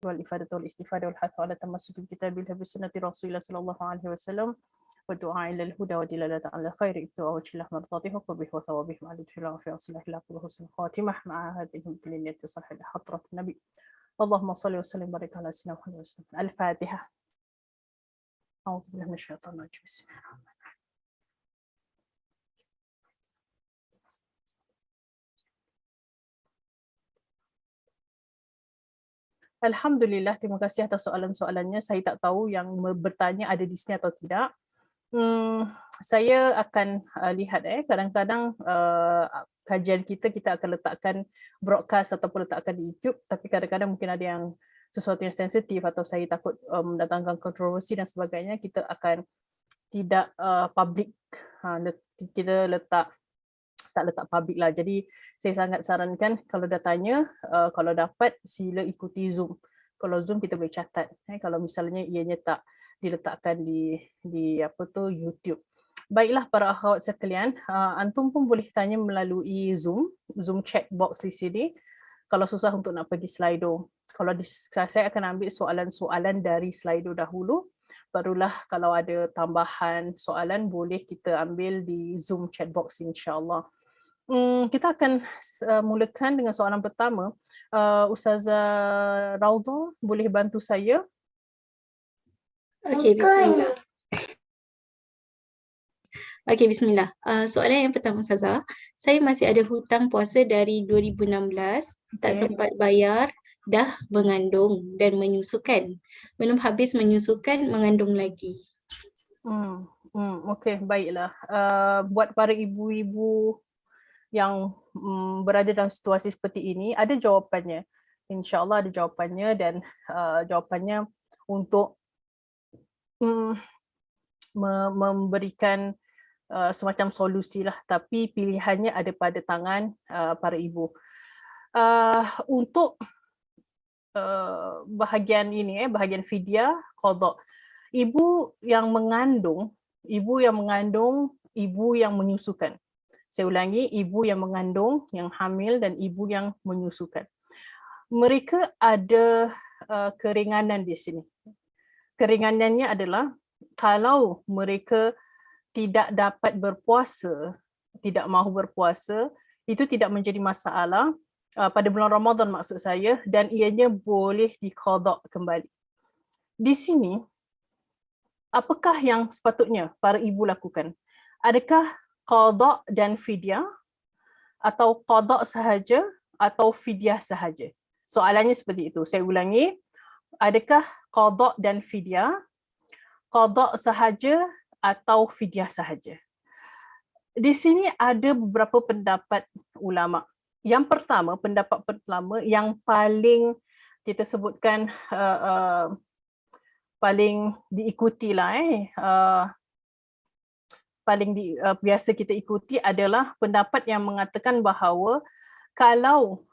والإفادة والاستفادة والحث على تمسك بالكتاب بسنة رسول الله صلى الله عليه وسلم والدعاء إلى الهدى ودلالة على الخير ابتغاء وجه الله مرضاته وقربه وثوابه مع لطف الله وفي أصله الله وحسن الخاتمة مع هذه الكلمات الصالحة لحضرة النبي اللهم صل وسلم وبارك على سيدنا محمد وسلم. الفاتحة. أعوذ بالله من الشيطان الرجيم. بسم الله الرحمن الرحيم. Alhamdulillah, terima kasih atas soalan-soalannya. Saya tak tahu yang bertanya ada di sini atau tidak. Saya akan lihat kadang-kadang kajian kita akan letakkan broadcast ataupun letakkan di YouTube, tapi kadang-kadang mungkin ada yang sesuatu yang sensitif atau saya takut mendatangkan kontroversi dan sebagainya, kita akan tidak public. Kita tak letak public lah. Jadi saya sangat sarankan kalau dah tanya, kalau dapat sila ikuti Zoom. Kalau Zoom kita boleh catat. Kalau misalnya ianya tak diletakkan di YouTube. Baiklah para akhwat sekalian, antum pun boleh tanya melalui Zoom chat box di sini. Kalau susah untuk nak pergi Slido. Kalau saya akan ambil soalan-soalan dari Slido dahulu. Barulah kalau ada tambahan soalan boleh kita ambil di Zoom chat box insya-Allah. Kita akan mulakan dengan soalan pertama. Ustazah Raudha boleh bantu saya? Okey, bismillah. Okey, bismillah. Soalan yang pertama Ustazah, saya masih ada hutang puasa dari 2016, tak sempat bayar, dah mengandung dan menyusukan. Belum habis menyusukan, mengandung lagi. Okey, baiklah. Buat para ibu-ibu yang berada dalam situasi seperti ini, ada jawapannya. InsyaAllah ada jawapannya dan jawapannya untuk memberikan semacam solusi lah, tapi pilihannya ada pada tangan para ibu. Untuk bahagian ini, bahagian fidyah, qada. Ibu yang mengandung, ibu yang menyusukan. Saya ulangi, ibu yang mengandung, yang hamil dan ibu yang menyusukan. Mereka ada keringanan di sini. Keringanannya adalah kalau mereka tidak dapat berpuasa, tidak mahu berpuasa, itu tidak menjadi masalah pada bulan Ramadan maksud saya, dan ianya boleh diqada kembali. Di sini, apakah yang sepatutnya para ibu lakukan? Adakah qada dan fidyah, atau qada sahaja atau fidyah sahaja? Soalannya seperti itu. Saya ulangi, adakah qada dan fidyah, qada sahaja atau fidyah sahaja? Di sini ada beberapa pendapat ulama. Yang pertama, pendapat pertama yang paling kita sebutkan paling diikuti lah biasa kita ikuti adalah pendapat yang mengatakan bahawa kalau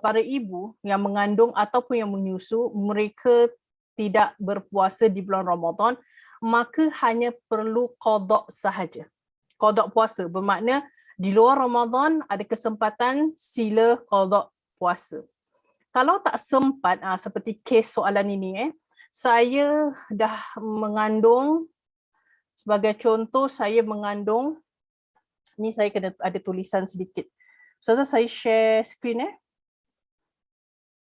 para ibu yang mengandung ataupun yang menyusu mereka tidak berpuasa di bulan Ramadan, maka hanya perlu qada sahaja. Qada puasa bermakna di luar Ramadan ada kesempatan sila qada puasa. Kalau tak sempat seperti kes soalan ini, saya dah mengandung. Sebagai contoh, saya mengandung, ni saya kena ada tulisan sedikit. Ustazah, saya share screen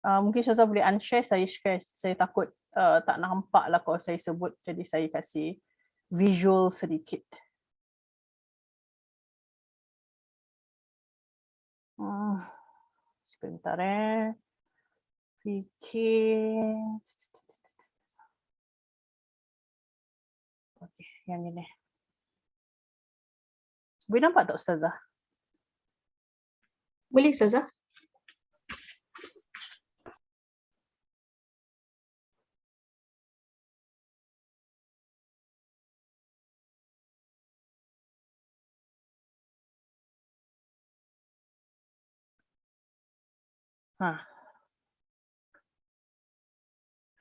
mungkin Ustazah boleh unshare, saya share. Saya takut tak nampak lah kalau saya sebut, jadi saya kasih visual sedikit. Sebentar fikir. Okey, yang ini. Boleh nampak tak Ustazah? Boleh Ustazah?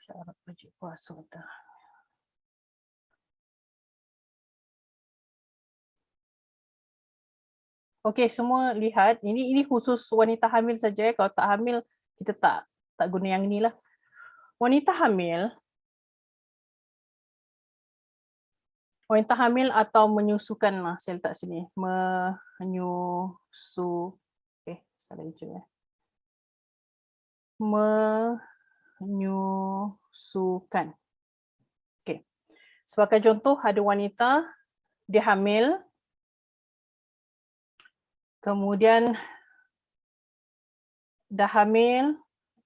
Syarat wajib puasa. Okey, semua lihat. Ini khusus wanita hamil saja. Kalau tak hamil, kita tak guna yang inilah. Wanita hamil atau menyusukan lah, saya letak sini. Salah je ya. Menyusukan. Okey. Sebagai contoh, ada wanita dia hamil, kemudian dah hamil,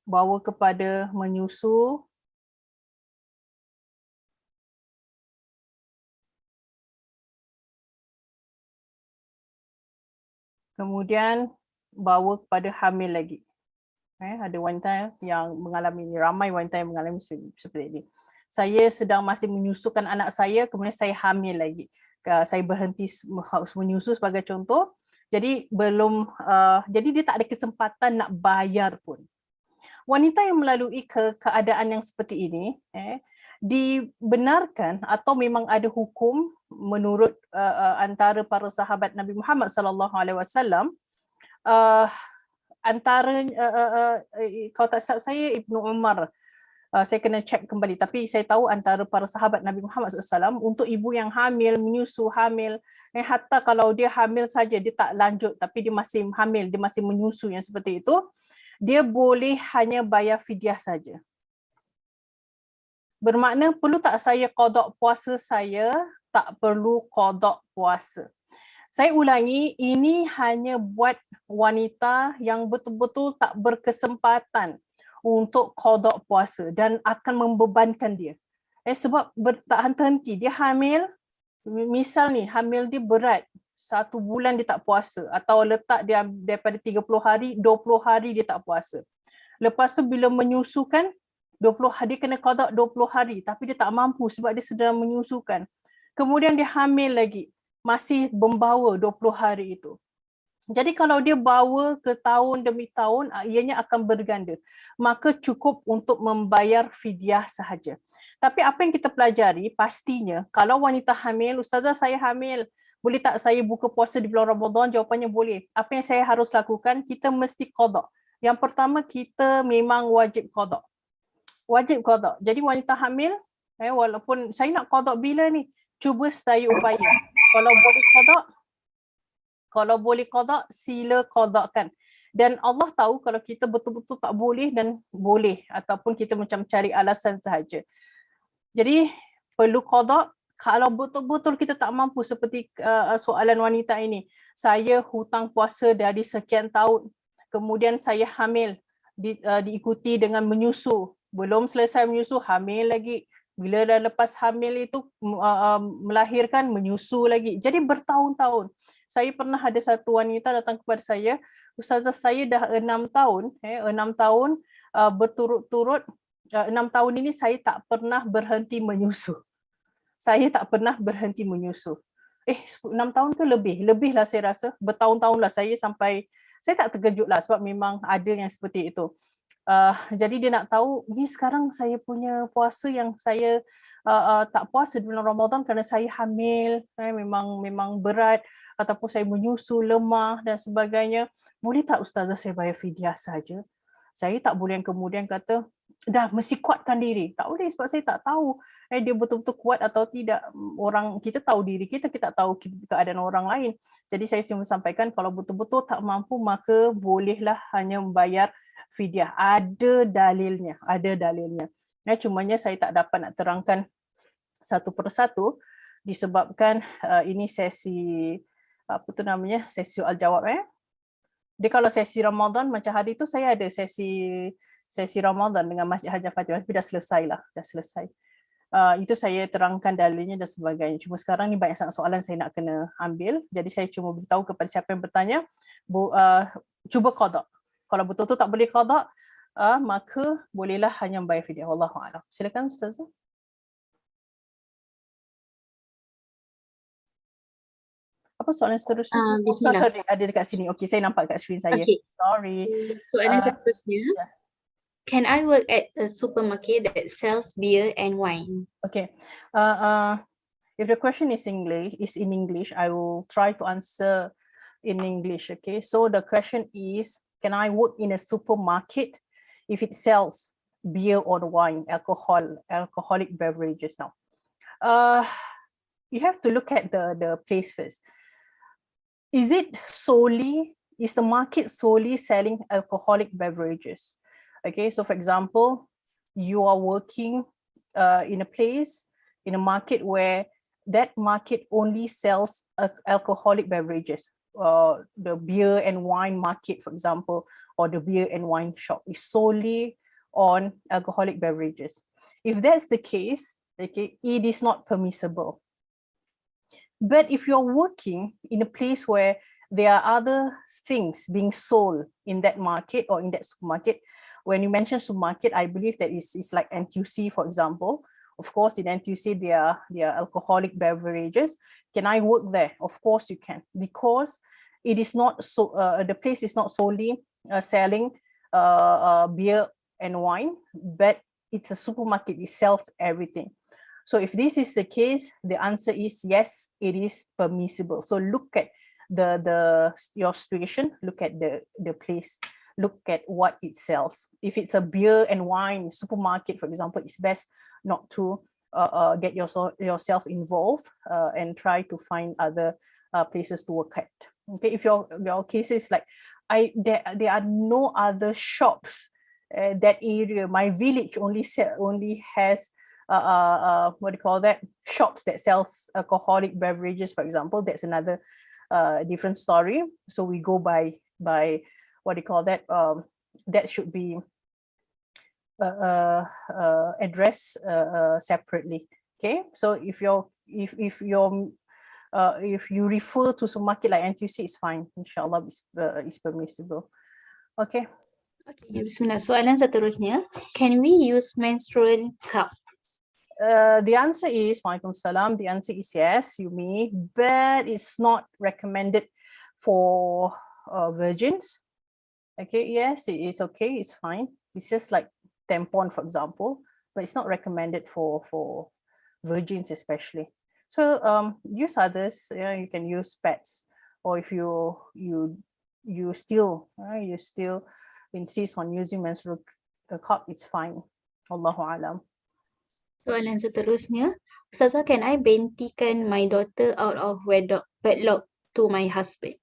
bawa kepada menyusu, kemudian bawa kepada hamil lagi. Ada wanita yang mengalami ini, ramai wanita yang mengalami seperti ini. Saya sedang masih menyusukan anak saya, kemudian saya hamil lagi. Saya berhenti menyusu sebagai contoh. Jadi jadi dia tak ada kesempatan nak bayar pun. Wanita yang melalui keadaan yang seperti ini, dibenarkan atau memang ada hukum menurut antara para sahabat Nabi Muhammad SAW, antara kalau tak silap saya Ibnu Umar, saya kena check kembali, tapi saya tahu antara para sahabat Nabi Muhammad SAW, untuk ibu yang hamil, menyusu, hamil, hatta kalau dia hamil saja, dia tak lanjut tapi dia masih hamil, dia masih menyusu yang seperti itu, dia boleh hanya bayar fidyah saja. Bermakna perlu tak saya qada puasa saya? Tak perlu qada puasa. Saya ulangi, ini hanya buat wanita yang betul-betul tak berkesempatan untuk qada puasa dan akan membebankan dia. Sebab tak henti-henti, dia hamil, misal ni hamil dia berat, 1 bulan dia tak puasa, atau letak dia daripada 30 hari, 20 hari dia tak puasa. Lepas tu bila menyusukan, 20 hari dia kena qada 20 hari, tapi dia tak mampu sebab dia sedang menyusukan. Kemudian dia hamil lagi, masih membawa 20 hari itu. Jadi kalau dia bawa ke tahun demi tahun, ianya akan berganda. Maka cukup untuk membayar fidyah sahaja. Tapi apa yang kita pelajari, pastinya kalau wanita hamil, Ustazah saya hamil, boleh tak saya buka puasa di bulan Ramadan? Jawapannya boleh. Apa yang saya harus lakukan? Kita mesti qada. Yang pertama, kita memang wajib qada. Wajib qada. Jadi wanita hamil, walaupun saya nak qada bila ni? Cuba sedaya upaya. Kalau boleh qada, sila qadakan. Dan Allah tahu kalau kita betul-betul tak boleh dan boleh, ataupun kita macam cari alasan sahaja. Jadi perlu qada. Kalau betul-betul kita tak mampu, seperti soalan wanita ini, saya hutang puasa dari sekian tahun, kemudian saya hamil, diikuti dengan menyusu, belum selesai menyusu, hamil lagi. Bila dah lepas hamil itu melahirkan, menyusu lagi. Jadi bertahun-tahun. Saya pernah ada satu wanita datang kepada saya, Ustazah saya dah 6 tahun, 6 tahun berturut-turut, 6 tahun ini saya tak pernah berhenti menyusu. Saya tak pernah berhenti menyusu. 6 tahun ke lebih? Lebih lah saya rasa. Bertahun-tahun lah saya sampai, saya tak terkejut lah sebab memang ada yang seperti itu. Jadi dia nak tahu, ni sekarang saya punya puasa yang saya tak puasa di bulan Ramadan kerana saya hamil, memang berat, ataupun saya menyusu, lemah dan sebagainya. Boleh tak Ustazah saya bayar fidyah saja? Saya tak boleh yang kemudian kata, dah mesti kuatkan diri. Tak boleh sebab saya tak tahu dia betul-betul kuat atau tidak. Orang kita tahu diri kita, kita tak tahu keadaan orang lain. Jadi saya cuma sampaikan kalau betul-betul tak mampu, maka bolehlah hanya membayar fidyah. Ada dalilnya. Cumanya saya tak dapat nak terangkan satu persatu disebabkan ini sesi sesi soaljawab. Dia kalau sesi Ramadan macam hari tu saya ada sesi Ramadan dengan Masjid Hajjah Fatimah, tapi dah selesai. Itu saya terangkan dalilnya dan sebagainya. Cuma sekarang ni banyak sangat soalan saya nak kena ambil. Jadi saya cuma beritahu kepada siapa yang bertanya, cuba qada. Kalau betul-betul tak boleh qada, maka bolehlah hanya membayar fidyah. Wallahu a'lam. Silakan Ustazah. Apa soalan seterusnya? Sorry, ada dekat sini. Okey, saya nampak kat skrin saya. Okay. Sorry. Soalan seterusnya. Yeah. Can I work at a supermarket that sells beer and wine? Okay. If the question is in English, I will try to answer in English. Okay. So the question is, can I work in a supermarket if it sells beer or wine, alcoholic beverages. Now, you have to look at the place first. Is the market solely selling alcoholic beverages? Okay, so for example, you are working in a place, in a market where that market only sells alcoholic beverages. The beer and wine market, for example, or the beer and wine shop is solely on alcoholic beverages. If that's the case, okay, it is not permissible. But if you're working in a place where there are other things being sold in that market or in that supermarket, when you mention supermarket, I believe that it's like NTUC, for example. Of course, in NTUC, there are alcoholic beverages. Can I work there? Of course you can, because it is not so. The place is not solely selling beer and wine, but it's a supermarket. It sells everything. So if this is the case, the answer is yes, it is permissible. So look at your situation. Look at the place. Look at what it sells. If it's a beer and wine supermarket, for example, it's best not to get yourself involved and try to find other places to work at. Okay, if your case is like, there are no other shops that area. My village only has what do you call that? Shops that sells alcoholic beverages, for example. That's another different story. So we go by what do you call that? That should be addressed separately. Okay, so if you refer to supermarket like NTUC, it's fine. Inshallah, it's permissible. Okay. Okay, bismillah. Soalan seterusnya, can we use menstrual cup? The answer is, Waalaikumsalam, the answer is yes, you may, but it's not recommended for virgins. Okay, yes, it is okay, it's fine. It's just like tampon, for example, but it's not recommended for virgins especially. So use others. Yeah, you can use pads, or if you still insist on using menstrual cup, it's fine. Allahu alam. Soalan seterusnya, Ustazah, can I bentikan my daughter out of wedlock to my husband?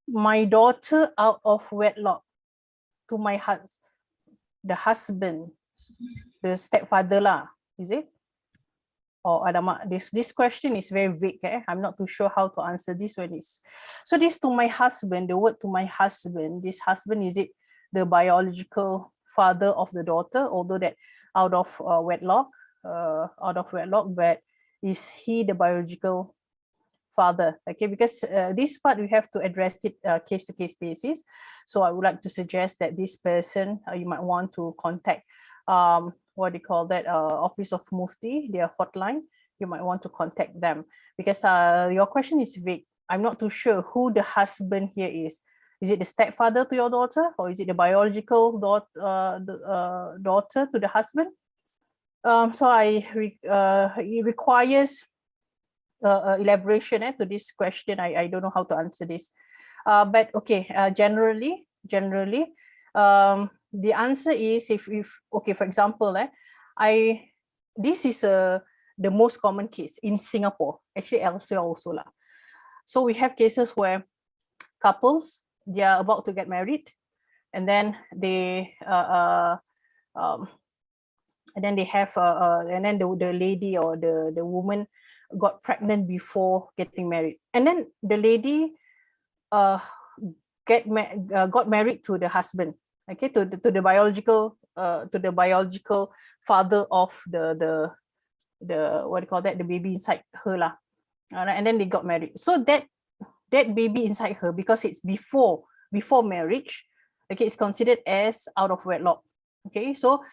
My daughter out of wedlock to the husband, the stepfather lah, is it? Or alamak, this question is very vague. I'm not too sure how to answer this one. So this to my husband, the word to my husband, this husband, is it the biological father of the daughter, although that out of wedlock, but is he the biological father? Okay, because this part we have to address it case-to-case basis. So I would like to suggest that this person, you might want to contact what do you call that, Office of Mufti, their hotline. You might want to contact them, because your question is vague. I'm not too sure who the husband here is. Is it the stepfather to your daughter, or is it the biological daughter to the husband? So it requires elaboration to this question. I don't know how to answer this, but okay. Generally, the answer is if okay, for example, this is the most common case in Singapore, actually elsewhere also lah. So we have cases where couples, they are about to get married, and then they have and then the lady or the woman got pregnant before getting married, and then the lady got married to the husband, okay, to the biological father of the what do you call that, the baby inside her lah. And then they got married. So that baby inside her, because it's before marriage, okay, it's considered as out of wedlock. Okay, so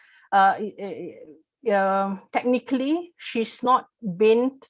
technically she's not bent,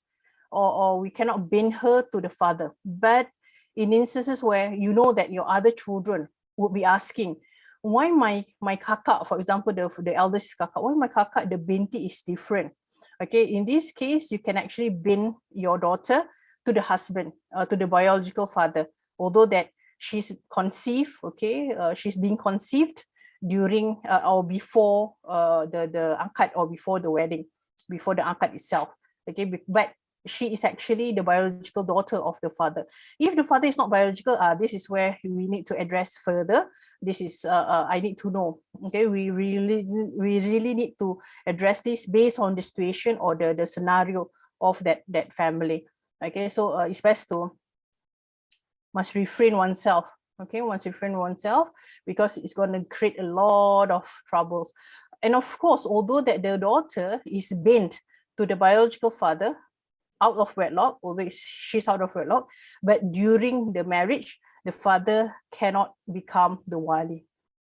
or we cannot bend her to the father. But in instances where you know that your other children would be asking, why my kakak, for example, the eldest kakak, why my kakak, the binti is different? Okay, in this case, you can actually bend your daughter to the husband, to the biological father, although that she's conceived, okay, she's being conceived during or before the angkat or before the wedding, before the angkat itself. Okay, but she is actually the biological daughter of the father. If the father is not biological, this is where we need to address further. This is I need to know. Okay, we really need to address this based on the situation or the scenario of that family. Okay, so it's best to must refrain oneself. Okay, must refrain oneself because it's going to create a lot of troubles. And of course, although that the daughter is bent to the biological father out of wedlock, although she's out of wedlock, but during the marriage, the father cannot become the wali.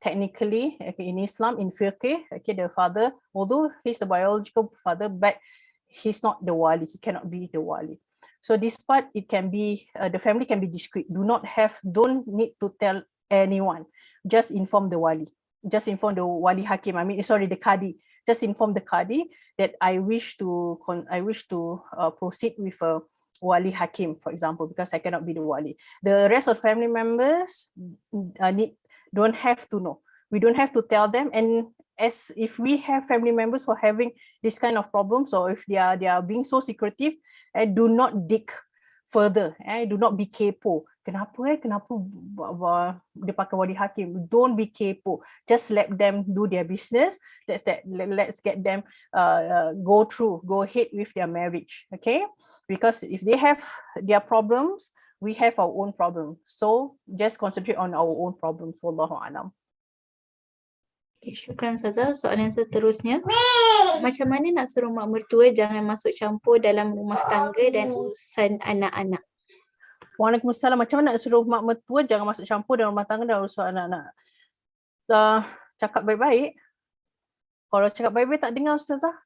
Technically, okay, in Islam, in fiqh, okay, the father, although he's the biological father, but he's not the wali. He cannot be the wali. So this part, it can be the family can be discreet. Don't need to tell anyone. Just inform the wali. Just inform the wali hakim. The qadi. Just inform the qadi that I wish to proceed with a wali hakim, for example, because I cannot be the wali. The rest of family members don't have to know. We don't have to tell them. And as if we have family members who are having this kind of problems, or if they are being so secretive, do not dig further. Do not be kepo. Kenapa dia pakai wali hakim? Don't be kepo. Just let them do their business. Let's get them go ahead with their marriage. Okay, because if they have their problems, we have our own problems. So just concentrate on our own problems. Wallahu a'lam. Okay, syukran Ustazah. Soalan seterusnya, macam mana nak suruh mak mertua jangan masuk campur dalam rumah tangga dan urusan anak-anak? Waalaikumsalam. Macam mana nak suruh mak mertua jangan masuk campur dalam rumah tangga dan urusan anak-anak? Cakap baik-baik. Kalau cakap baik-baik tak dengar Ustazah.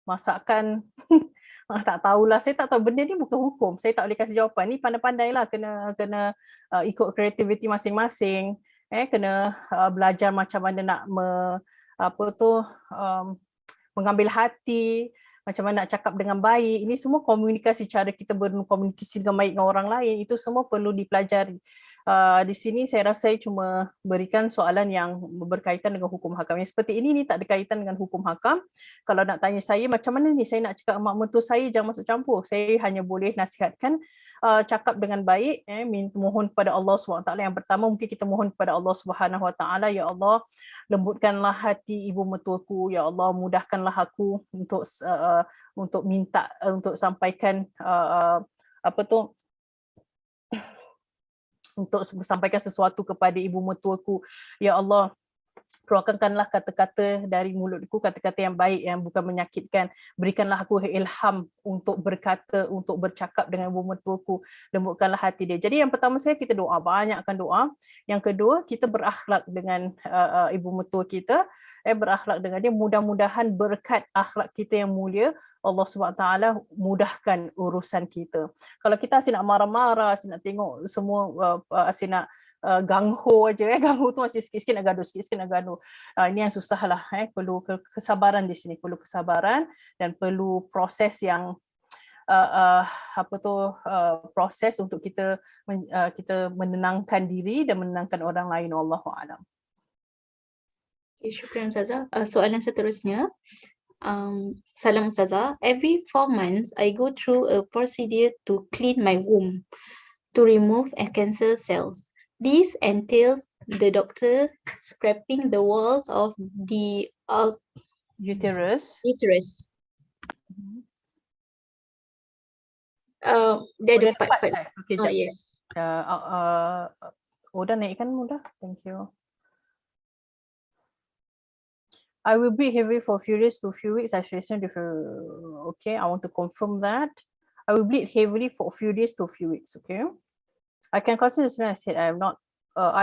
Masakan tak tahulah, saya tak tahu, benda ni bukan hukum. Saya tak boleh kasih jawapan. Ni pandai-pandailah, kena ikut kreativiti masing-masing. Kena belajar macam mana nak mengambil hati, macam mana nak cakap dengan baik. Ini semua komunikasi, cara kita berkomunikasi dengan baik dengan orang lain, itu semua perlu dipelajari. Di sini saya rasa saya cuma berikan soalan yang berkaitan dengan hukum hakam. Yang seperti ini tak ada kaitan dengan hukum hakam. Kalau nak tanya saya macam mana ni saya nak cakap mak mertua saya jangan masuk campur, saya hanya boleh nasihatkan cakap dengan baik, mohon kepada Allah SWT. Yang pertama mungkin kita mohon kepada Allah SWT, ya Allah, lembutkanlah hati ibu mertuaku, ya Allah, mudahkanlah aku untuk minta, untuk sampaikan untuk sampaikan sesuatu kepada ibu mertuaku. Ya Allah, keluarkanlah kata-kata dari mulutku, kata-kata yang baik, yang bukan menyakitkan. Berikanlah aku ilham untuk berkata, untuk bercakap dengan ibu mertuaku. Lembutkanlah hati dia. Jadi yang pertama kita doa, banyakkan doa. Yang kedua, kita berakhlak dengan ibu mertua kita. Berakhlak dengan dia. Mudah-mudahan berkat akhlak kita yang mulia, Allah SWT mudahkan urusan kita. Kalau kita asyik nak marah-marah, asyik nak tengok semua, asyik nak gangho aja, gangho tu masih sikit-sikit nak gaduh, ini yang susah lah. Perlu kesabaran di sini, perlu kesabaran dan perlu proses yang proses untuk kita menenangkan diri dan menenangkan orang lain. Wallahu a'lam. Syukran Ustazah. Soalan seterusnya, salam Ustazah. Every 4 months I go through a procedure to clean my womb to remove cancer cells. This entails the doctor scraping the walls of the uterus. Dia ada 4 part. Okay, Yes. Udah naikkan mudah. Thank you. I will be heavy for a few days to a few weeks. Okay, I want to confirm that. I will bleed heavily for a few days to a few weeks. Okay. I can consider this when I said I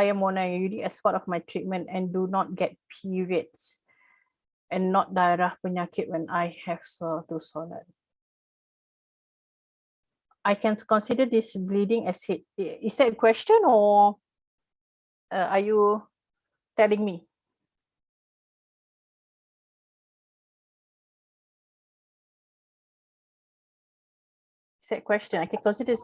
am on IUD as part of my treatment and do not get periods and not darah penyakit when I have to solat. I can consider this bleeding as hate. Is that a question or are you telling me? That question. I can consider this.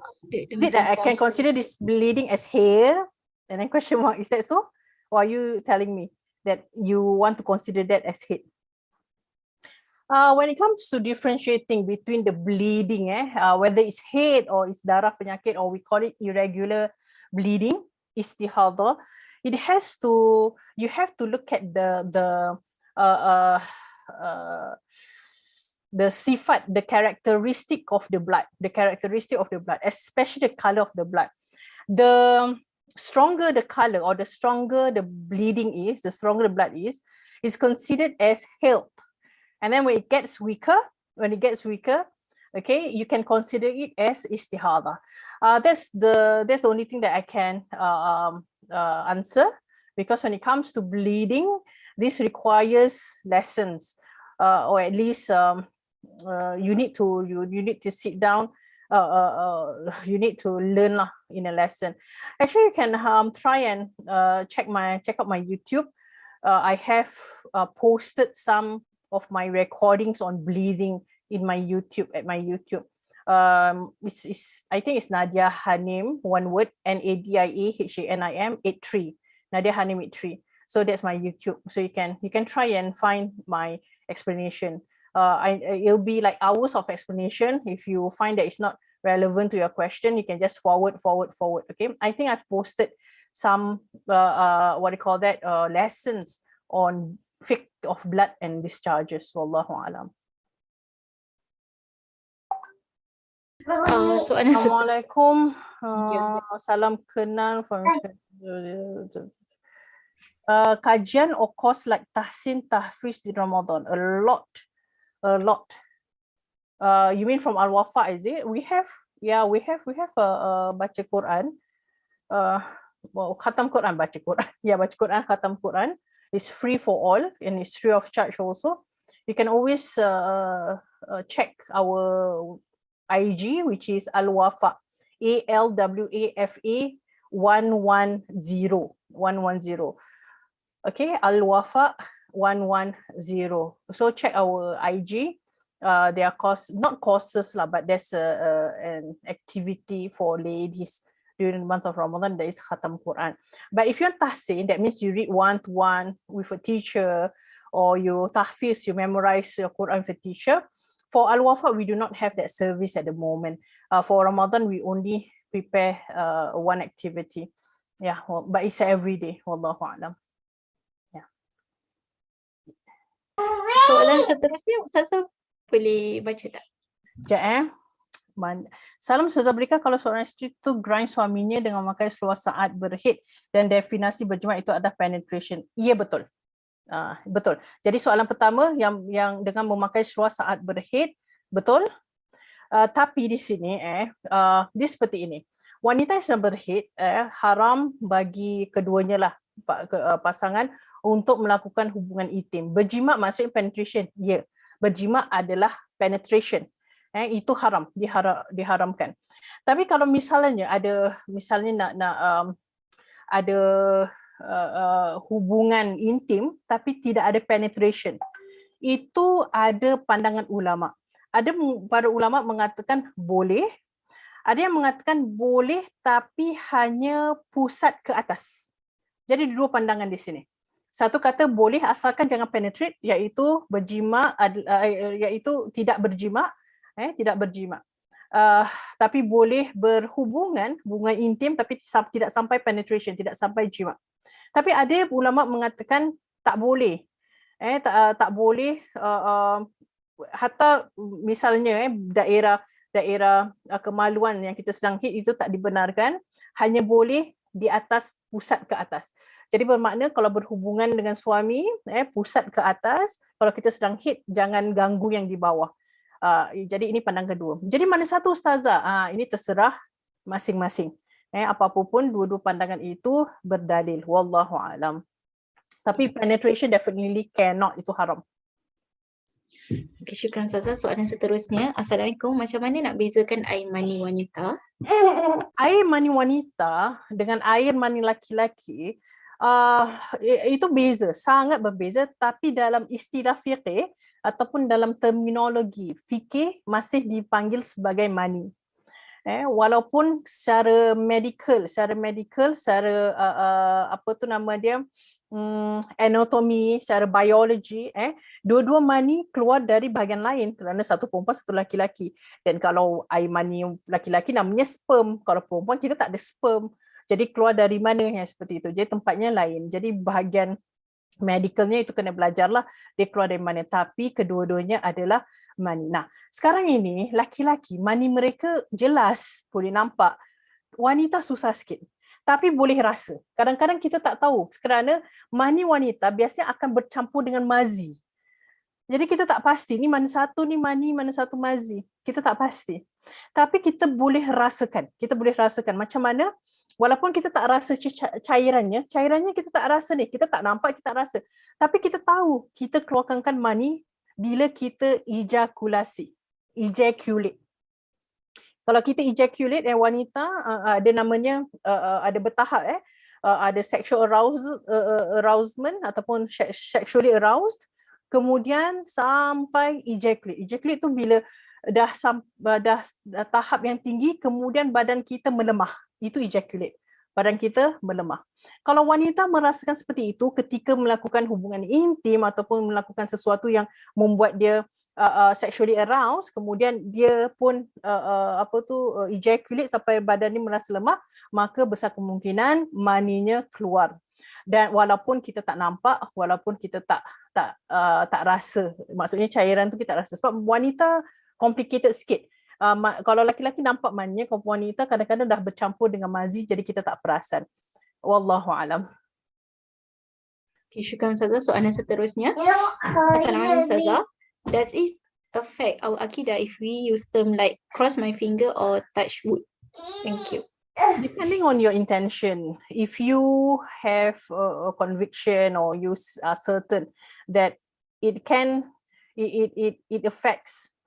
I can consider this bleeding as hair, and then question mark. Is that so? Or are you telling me that you want to consider that as head? When it comes to differentiating between the bleeding, whether it's head or it's darah penyakit, or we call it irregular bleeding, istihadah, you have to look at the sifat, the characteristic of the blood, especially the color of the blood. The stronger the color or the stronger the bleeding is, the stronger the blood is considered as health. And then when it gets weaker, okay, you can consider it as istihadah. That's the only thing that I can answer, because when it comes to bleeding, this requires lessons, or at least you need to sit down. You need to learn in a lesson. Actually, you can try and check out my YouTube. I have posted some of my recordings on bleeding in my YouTube, at my YouTube. I think it's Nadia Hanim, one word, NADIA HANIM 83. Nadia Hanim 83. So that's my YouTube. So you can try and find my explanation. It'll be like hours of explanation. If you find that it's not relevant to your question, you can just forward. Okay. I think I've posted some lessons on fiqh of blood and discharges. Wallahu alam. Assalamualaikum. Salam kenal from kajian or course like tahsin tahfiz di Ramadan. A lot. You mean from Alwafa, is it? We have baca Quran. Khatam Quran, baca Quran. Yeah, baca Quran, khatam Quran. It's free for all and it's free of charge also. You can always check our IG, which is Alwafa, ALWAFA 110. Okay, Alwafa 110. So check our IG. There are not courses lah, but there's an activity for ladies during the month of Ramadan. That is khatam Quran. But if you're tahsin, that means you read one-to-one with a teacher, or you tahfiz, you memorize your Quran with a teacher. For Al-Wafa, we do not have that service at the moment. For Ramadan, we only prepare one activity. Yeah, but it's every day. Wallahu a'lam. Yeah. Soalan seterusnya, Ustazah boleh baca tak? Sekejap Salam Ustazah, berikan kalau seorang isteri itu grind suaminya dengan memakai seluar saat berhid dan definisi berjemaah itu adalah penetration. Ya, betul. Betul. Jadi soalan pertama yang dengan memakai seluar saat berhid, betul. Tapi di sini dia seperti ini. Wanita yang sedang berhid haram bagi keduanya lah, pasangan, untuk melakukan hubungan intim. Berjima maksudnya penetration. Ya. Berjima adalah penetration. Itu haram, diharamkan. Tapi kalau misalnya ada ada hubungan intim tapi tidak ada penetration, itu ada pandangan ulama. Ada para ulama mengatakan boleh, ada yang mengatakan boleh tapi hanya pusat ke atas. Jadi dua pandangan di sini. Satu kata boleh asalkan jangan penetrate, iaitu berjima, iaitu tidak berjima. Tidak berjima. Tapi boleh hubungan intim tapi tidak sampai penetration, tidak sampai jima. Tapi ada ulama mengatakan tak boleh. Tak boleh, hatta misalnya daerah kemaluan yang kita sedang hit itu tak dibenarkan, hanya boleh di atas, pusat ke atas. Jadi bermakna kalau berhubungan dengan suami, pusat ke atas, kalau kita sedang hit jangan ganggu yang di bawah. Jadi ini pandangan kedua. Jadi mana satu Ustazah? Ini terserah masing-masing. Apa-apa pun dua-dua pandangan itu berdalil. Wallahu alam. Tapi penetration definitely cannot, itu haram. Okay, syukran Ustazah. Soalan seterusnya. Assalamualaikum. Macam mana nak bezakan air mani wanita? Air mani wanita dengan air mani laki-laki itu beza, sangat berbeza. Tapi dalam istilah fiqh ataupun dalam terminologi fikih masih dipanggil sebagai mani. Walaupun secara medical, apa tu nama dia, anatomi, secara biologi, dua-dua mani keluar dari bahagian lain kerana satu perempuan, satu laki-laki. Dan kalau air mani laki-laki namanya sperm, kalau perempuan kita tak ada sperm. Jadi keluar dari mana yang seperti itu. Jadi tempatnya lain. Jadi bahagian medicalnya itu kena belajarlah dia keluar dari mana. Tapi kedua-duanya adalah mani. Nah, sekarang ini laki-laki mani mereka jelas boleh nampak. Wanita susah sikit. Tapi boleh rasa. Kadang-kadang kita tak tahu kerana mani wanita biasanya akan bercampur dengan mazi. Jadi kita tak pasti ni mana satu ni mani, mana satu mazi. Kita tak pasti. Tapi kita boleh rasakan. Kita boleh rasakan macam mana walaupun kita tak rasa cairannya kita tak rasa ni. Kita tak nampak, kita tak rasa. Tapi kita tahu kita keluarkan mani bila kita ejaculate. Kalau kita ejaculate, wanita ada namanya, ada bertahap, ada sexual arousement ataupun sexually aroused, kemudian sampai ejaculate. Ejaculate tu bila dah tahap yang tinggi, kemudian badan kita melemah. Itu ejaculate. Badan kita melemah. Kalau wanita merasakan seperti itu ketika melakukan hubungan intim ataupun melakukan sesuatu yang membuat dia sexually aroused, kemudian dia pun ejaculate sampai badan ni merasa lemah, maka besar kemungkinan maninya keluar. Dan walaupun kita tak nampak, walaupun kita tak rasa, maksudnya cairan tu kita rasa. Sebab wanita complicated sikit. Kalau laki-laki nampak maninya, kalau wanita kadang-kadang dah bercampur dengan mazi, jadi kita tak perasan. Wallahu alam. Okay, syukran Ustazah. Soalan seterusnya. Assalamualaikum Ustazah. Does it affect our akidah if we use term like cross my finger or touch wood? Thank you. Depending on your intention, if you have a conviction or you are certain that it affects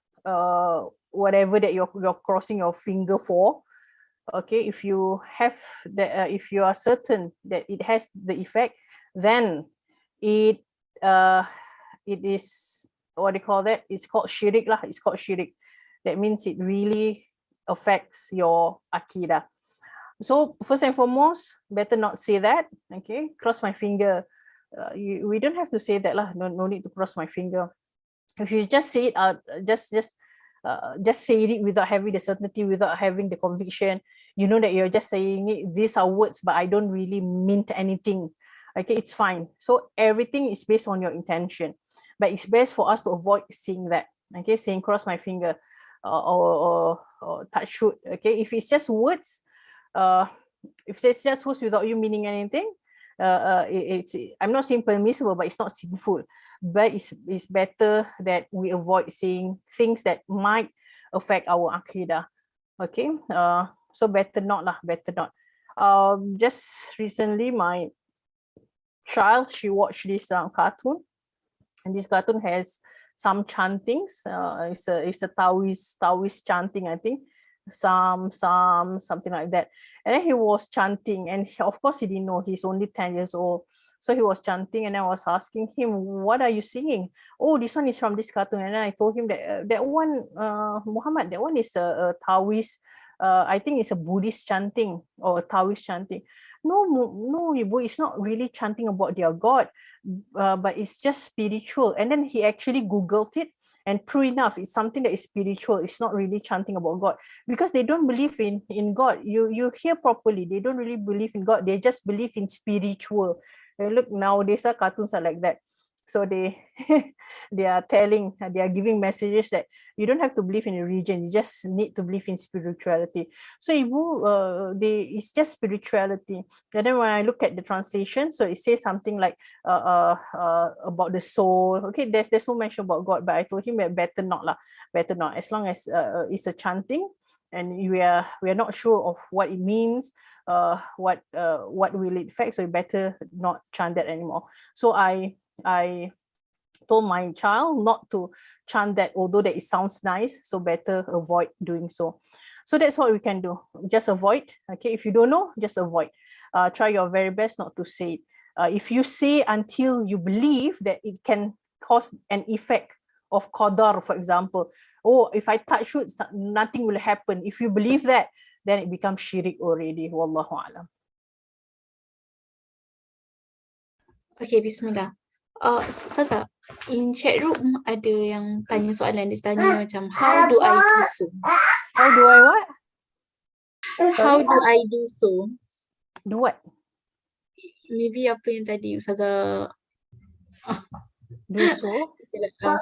whatever that you're crossing your finger for, okay, if you have that, if you are certain that it has the effect, then it is, what do you call that? It's called syirik lah. It's called syirik. That means it really affects your akidah. So first and foremost, better not say that. Okay, cross my finger. We don't have to say that lah. No need to cross my finger. If you just say it out, just say it without having the certainty, without having the conviction. You know that you're just saying it. These are words, but I don't really mean anything. Okay, it's fine. So everything is based on your intention. But it's best for us to avoid saying that. Okay, saying cross my finger or touch wood. Okay, if it's just words, if it's just words without you meaning anything, I'm not saying permissible, but it's not sinful. But it's better that we avoid saying things that might affect our akidah. Okay, so better not lah, better not. Just recently, my child, she watched this cartoon. And this cartoon has some chantings. It's a Taoist chanting, I think. Something like that. And then he was chanting, and of course he didn't know, he's only 10 years old. So he was chanting, and I was asking him, what are you singing? Oh, this one is from this cartoon. And then I told him that one, Muhammad, that one is a Taoist, I think it's a Buddhist chanting or a Taoist chanting. No, Ibu, it's not really chanting about their God, but it's just spiritual. And then he actually Googled it, and true enough, it's something that is spiritual. It's not really chanting about God, because they don't believe in God. You hear properly, they don't really believe in God. They just believe in spiritual. Look, nowadays cartoons are like that. So they are giving messages that you don't have to believe in a religion, you just need to believe in spirituality. So it's just spirituality. And then when I look at the translation, so it says something like about the soul. Okay, there's no mention about God, but I told him that better not lah, better not. As long as it's a chanting, and we are not sure of what it means, what will it affect, so you better not chant that anymore. So I told my child not to chant that, although that it sounds nice, so better avoid doing so. So that's what we can do. Just avoid. Okay, if you don't know, just avoid. Try your very best not to say it. If you say until you believe that it can cause an effect of qadar, for example. Oh, if I touch wood, nothing will happen. If you believe that, then it becomes syirik already. Wallahu a'lam. Okay, bismillah. Ustazah, in chat room ada yang tanya soalan, dia tanya macam, how do I do so? How do I what? How do I do so? Do what? Maybe apa yang tadi Ustazah Do so?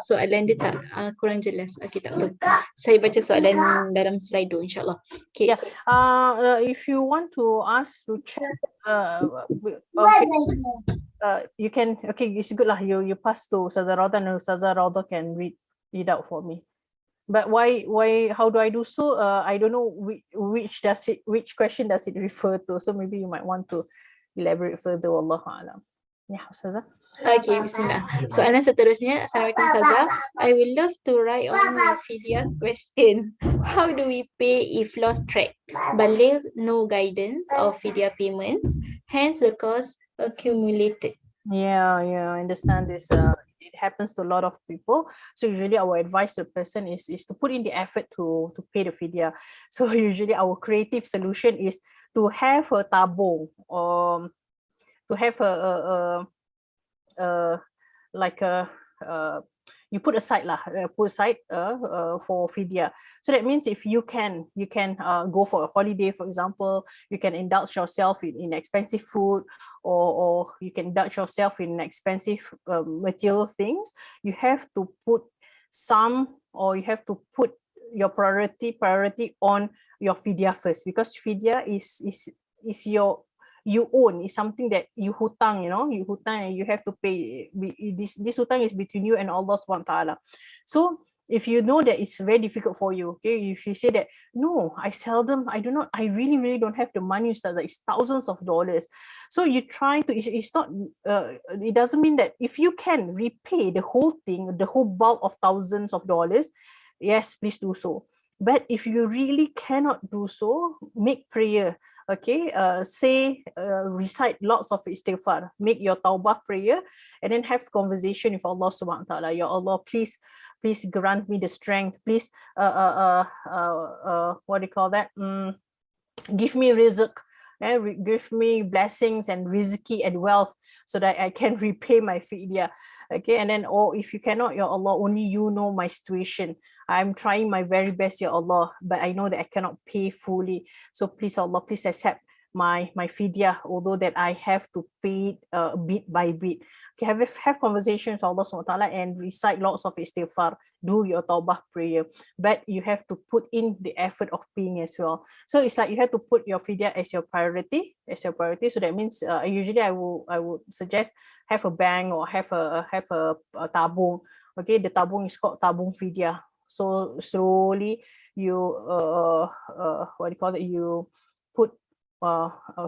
soalan dia tak kurang jelas. Okay, tak apa. Saya baca soalan dalam Slido, insyaAllah. Okay. Yeah. If you want to ask to check, okay. You can, okay, it's good lah. You pass to Ustazah Rauda, and Ustazah Rauda can read it out for me. But why, how do I do so? I don't know which question does it refer to. So maybe you might want to elaborate further. Wallahu a'lam. Yeah, Ustazah. Okay, bismillah. Soalan seterusnya, Assalamualaikum Ustazah. I will love to write on your fidyah question. How do we pay if lost track? Balil, no guidance of fidyah payments, hence the cost accumulated. Yeah, I understand this. It happens to a lot of people. So usually our advice to the person is to put in the effort to pay the fidyah. So usually our creative solution is to have a tabung, to have like a you put aside for fidyah. So that means if you can go for a holiday, for example, you can indulge yourself in expensive food, or you can indulge yourself in expensive material things. You have to put some, or you have to put your priority on your fidyah first, because fidyah is your, you own, is something that you hutang, you hutang and you have to pay. This hutang is between you and Allah subhanahu wa ta'ala. So if you know that it's very difficult for you, okay, if you say that, no, I really don't have the money, Ustazah, it's thousands of dollars. So you try to, it's not, it doesn't mean that if you can repay the whole thing, the whole bulk of thousands of dollars, yes, please do so. But if you really cannot do so, make prayer. Okay, recite lots of istighfar, make your tawbah prayer, and then have conversation with Allah subhanahu wa ta'ala. Ya Allah, please grant me the strength. Please, what do you call that? Give me rizq, give me blessings and rizki and wealth, so that I can repay my fidyah. Okay, and then, if you cannot, Ya Allah, only you know my situation. I'm trying my very best, Ya Allah, but I know that I cannot pay fully. So please, Allah, please accept my fidyah, although that I have to pay it bit by bit. Okay, have conversations with Allah subhanahu wa ta'ala and recite lots of istighfar, do your tawbah prayer, but you have to put in the effort of paying as well. So it's like you have to put your fidyah as your priority. So that means usually I would suggest have a bank or have a tabung. Okay, the tabung is called tabung fidyah. So slowly you what do you call it? You put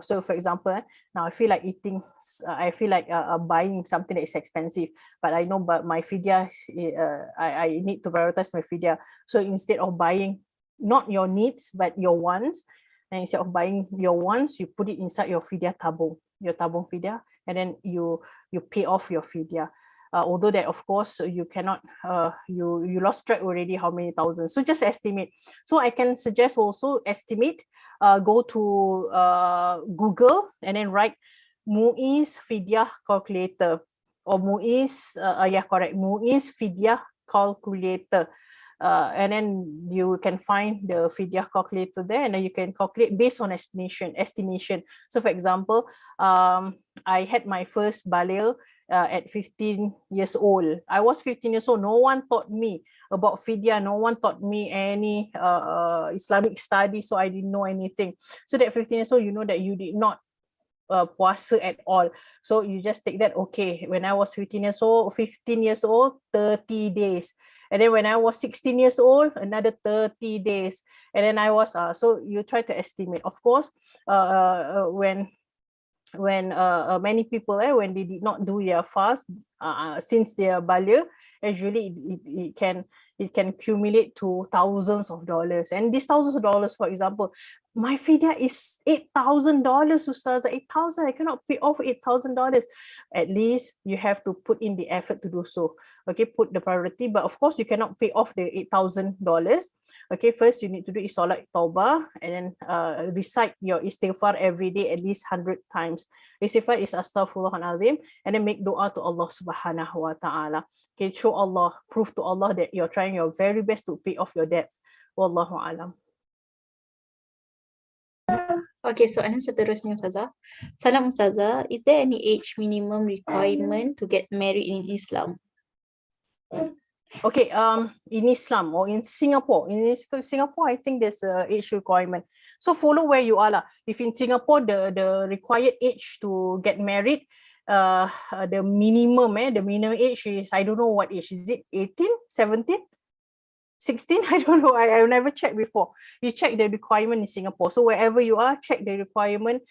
so for example, now I feel like eating, I feel like buying something that is expensive, but I know, but my fidyah, I need to prioritize my fidyah. So instead of buying not your needs but your wants, and instead of buying your wants, you put it inside your fidyah tabung, your tabung fidyah, and then you pay off your fidyah. Although that, of course, you cannot, you lost track already how many thousands. So just estimate. So I can suggest also estimate, go to Google and then write Muiz fidyah calculator, or Muiz, Muiz fidyah calculator. And then you can find the fidyah calculator there, and then you can calculate based on estimation. So for example, I had my first balil at 15 years old. I was 15 years old. No one taught me about fidyah. No one taught me any Islamic studies, so I didn't know anything. So that 15 years old, you know that you did not puasa at all. So you just take that, okay, when I was 15 years old, 30 days. And then when I was 16 years old, another 30 days. And then I was, so you try to estimate. Of course, when many people, when they did not do their fast, since they are baligh, usually it can accumulate to thousands of dollars. And these thousands of dollars, for example, My fidya is $8,000, Ustazah. 8,000, I cannot pay off $8,000. At least you have to put in the effort to do so. Okay, put the priority, but of course you cannot pay off the $8,000. Okay, first you need to do is solat tawbah and then recite your istighfar every day at least 100 times. Istighfar is astaghfirullahalazim, and then make dua to Allah subhanahu wa ta'ala. Okay, show Allah, prove to Allah that you're trying your very best to pay off your debt. Wallahu alam. Okay, soalan seterusnya Ustazah. Salam Ustazah, is there any age minimum requirement to get married in Islam? Okay, in Islam or in Singapore, I think there's a age requirement. So follow where you are lah. If in Singapore the required age to get married, the minimum age is, I don't know what age is it, 18, 17, 16? I don't know. I've never checked before. You check the requirement in Singapore. So wherever you are, check the requirement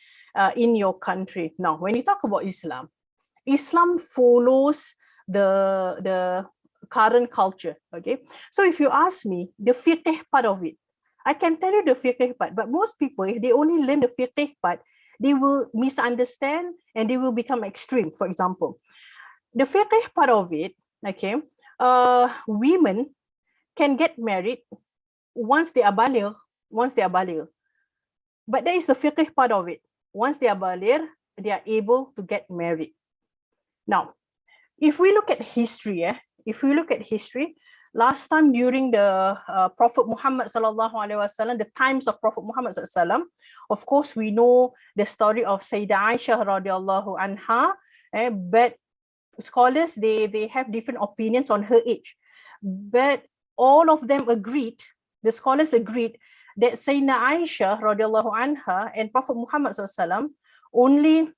in your country. Now, when you talk about Islam, Islam follows the current culture. Okay. So if you ask me the fiqh part of it, I can tell you the fiqh part. But most people, if they only learn the fiqh part, they will misunderstand and they will become extreme. For example, the fiqh part of it, okay, women can get married once they are baligh, But that is the fiqh part of it. Once they are baligh, they are able to get married. Now, if we look at history, last time during the Prophet Muhammad sallallahu alaihi wasallam, the times of Prophet Muhammad sallallahu alaihi wasallam, of course we know the story of Sayyidah Aisha radiallahu anha, but scholars they have different opinions on her age. But all of them agreed, the scholars agreed, that Sayyidina Aisha radiallahu anha and Prophet Muhammad sallallahu only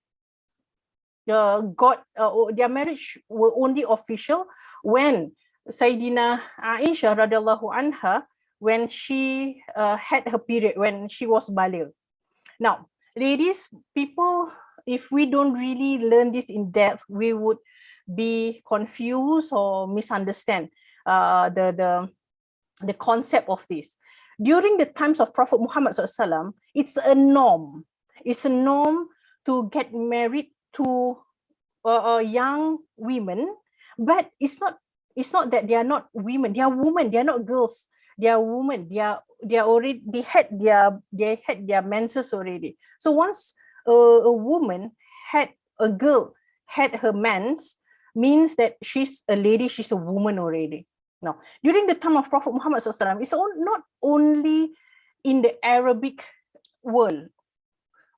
got their marriage were only official when Sayyidina Aisha radiallahu anha, when she had her period, when she was baligh. Now, ladies, people, if we don't really learn this in depth, we would be confused or misunderstand the concept of this. During the times of Prophet Muhammad SAW, it's a norm. It's a norm to get married to young women, but it's not that they are not women. They are women. They are not girls. They are women. They had their menses already. So once a woman a girl had her mens, means that she's a lady, she's a woman already. Now, during the time of Prophet Muhammad SAW, it's not only in the Arabic world.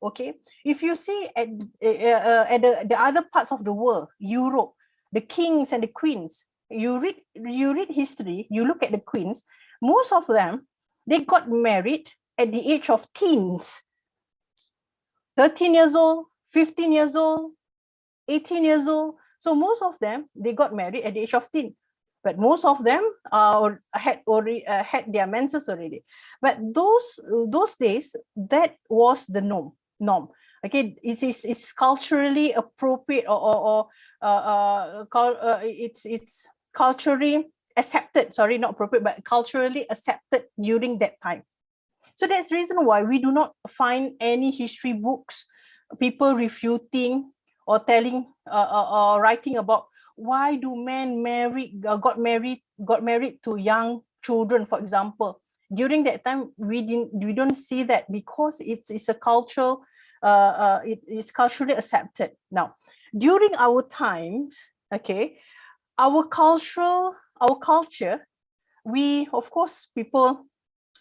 Okay, if you see at the other parts of the world, Europe, the kings and the queens, you read history, you look at the queens, most of them, they got married at the age of teens. 13 years old, 15 years old, 18 years old. So most of them, they got married at the age of teen. But most of them had their menses already. But those days, that was the norm. Okay, it's culturally appropriate it's culturally accepted. Sorry, not appropriate, but culturally accepted during that time. So that's the reason why we do not find any history books, people refuting or telling or writing about why do men got married to young children, for example. During that time, we don't see that because it's a cultural, it is culturally accepted. Now, during our times, okay, our culture, we, of course, people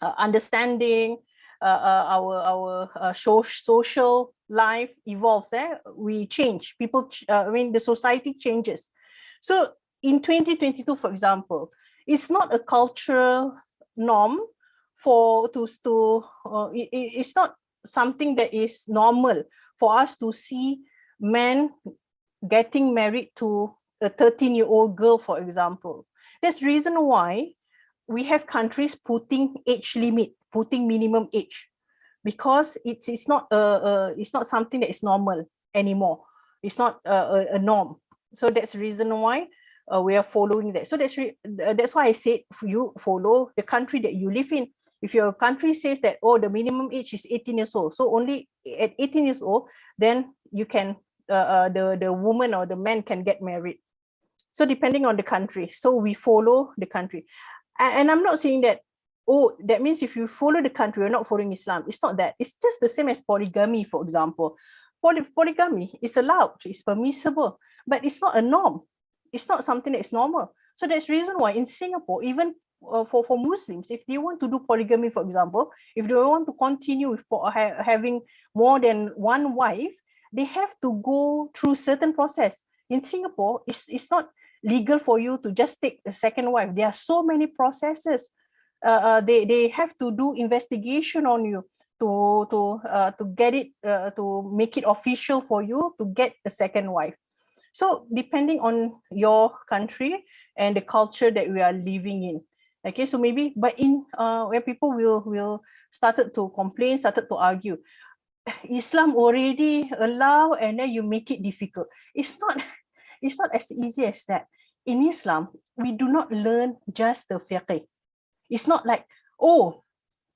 understanding our social life evolves. We change. People, the society changes. So in 2022, for example, it's not a cultural norm it's not something that is normal for us to see men getting married to a 13-year-old girl, for example. That's the reason why we have countries putting age limit, putting minimum age, because it's not something that is normal anymore. It's not a norm. So that's the reason why we are following that. So that's why I said you follow the country that you live in. If your country says that, oh, the minimum age is 18 years old, so only at 18 years old, then you can, the woman or the man can get married. So depending on the country, so we follow the country. And I'm not saying that, oh, that means if you follow the country, you're not following Islam. It's not that. It's just the same as polygamy, for example. Polygamy is allowed, it's permissible, but it's not a norm. It's not something that is normal. So that's the reason why in Singapore, even for Muslims, if they want to do polygamy, for example, if they want to continue with having more than one wife, they have to go through certain process. In Singapore, it's not legal for you to just take a second wife. There are so many processes. They have to do investigation on you to get it, to make it official for you to get a second wife. So depending on your country and the culture that we are living in, okay. So maybe, but in where people will started to complain, started to argue, Islam already allow and then you make it difficult. It's not as easy as that. In Islam, we do not learn just the fiqh. It's not like, oh,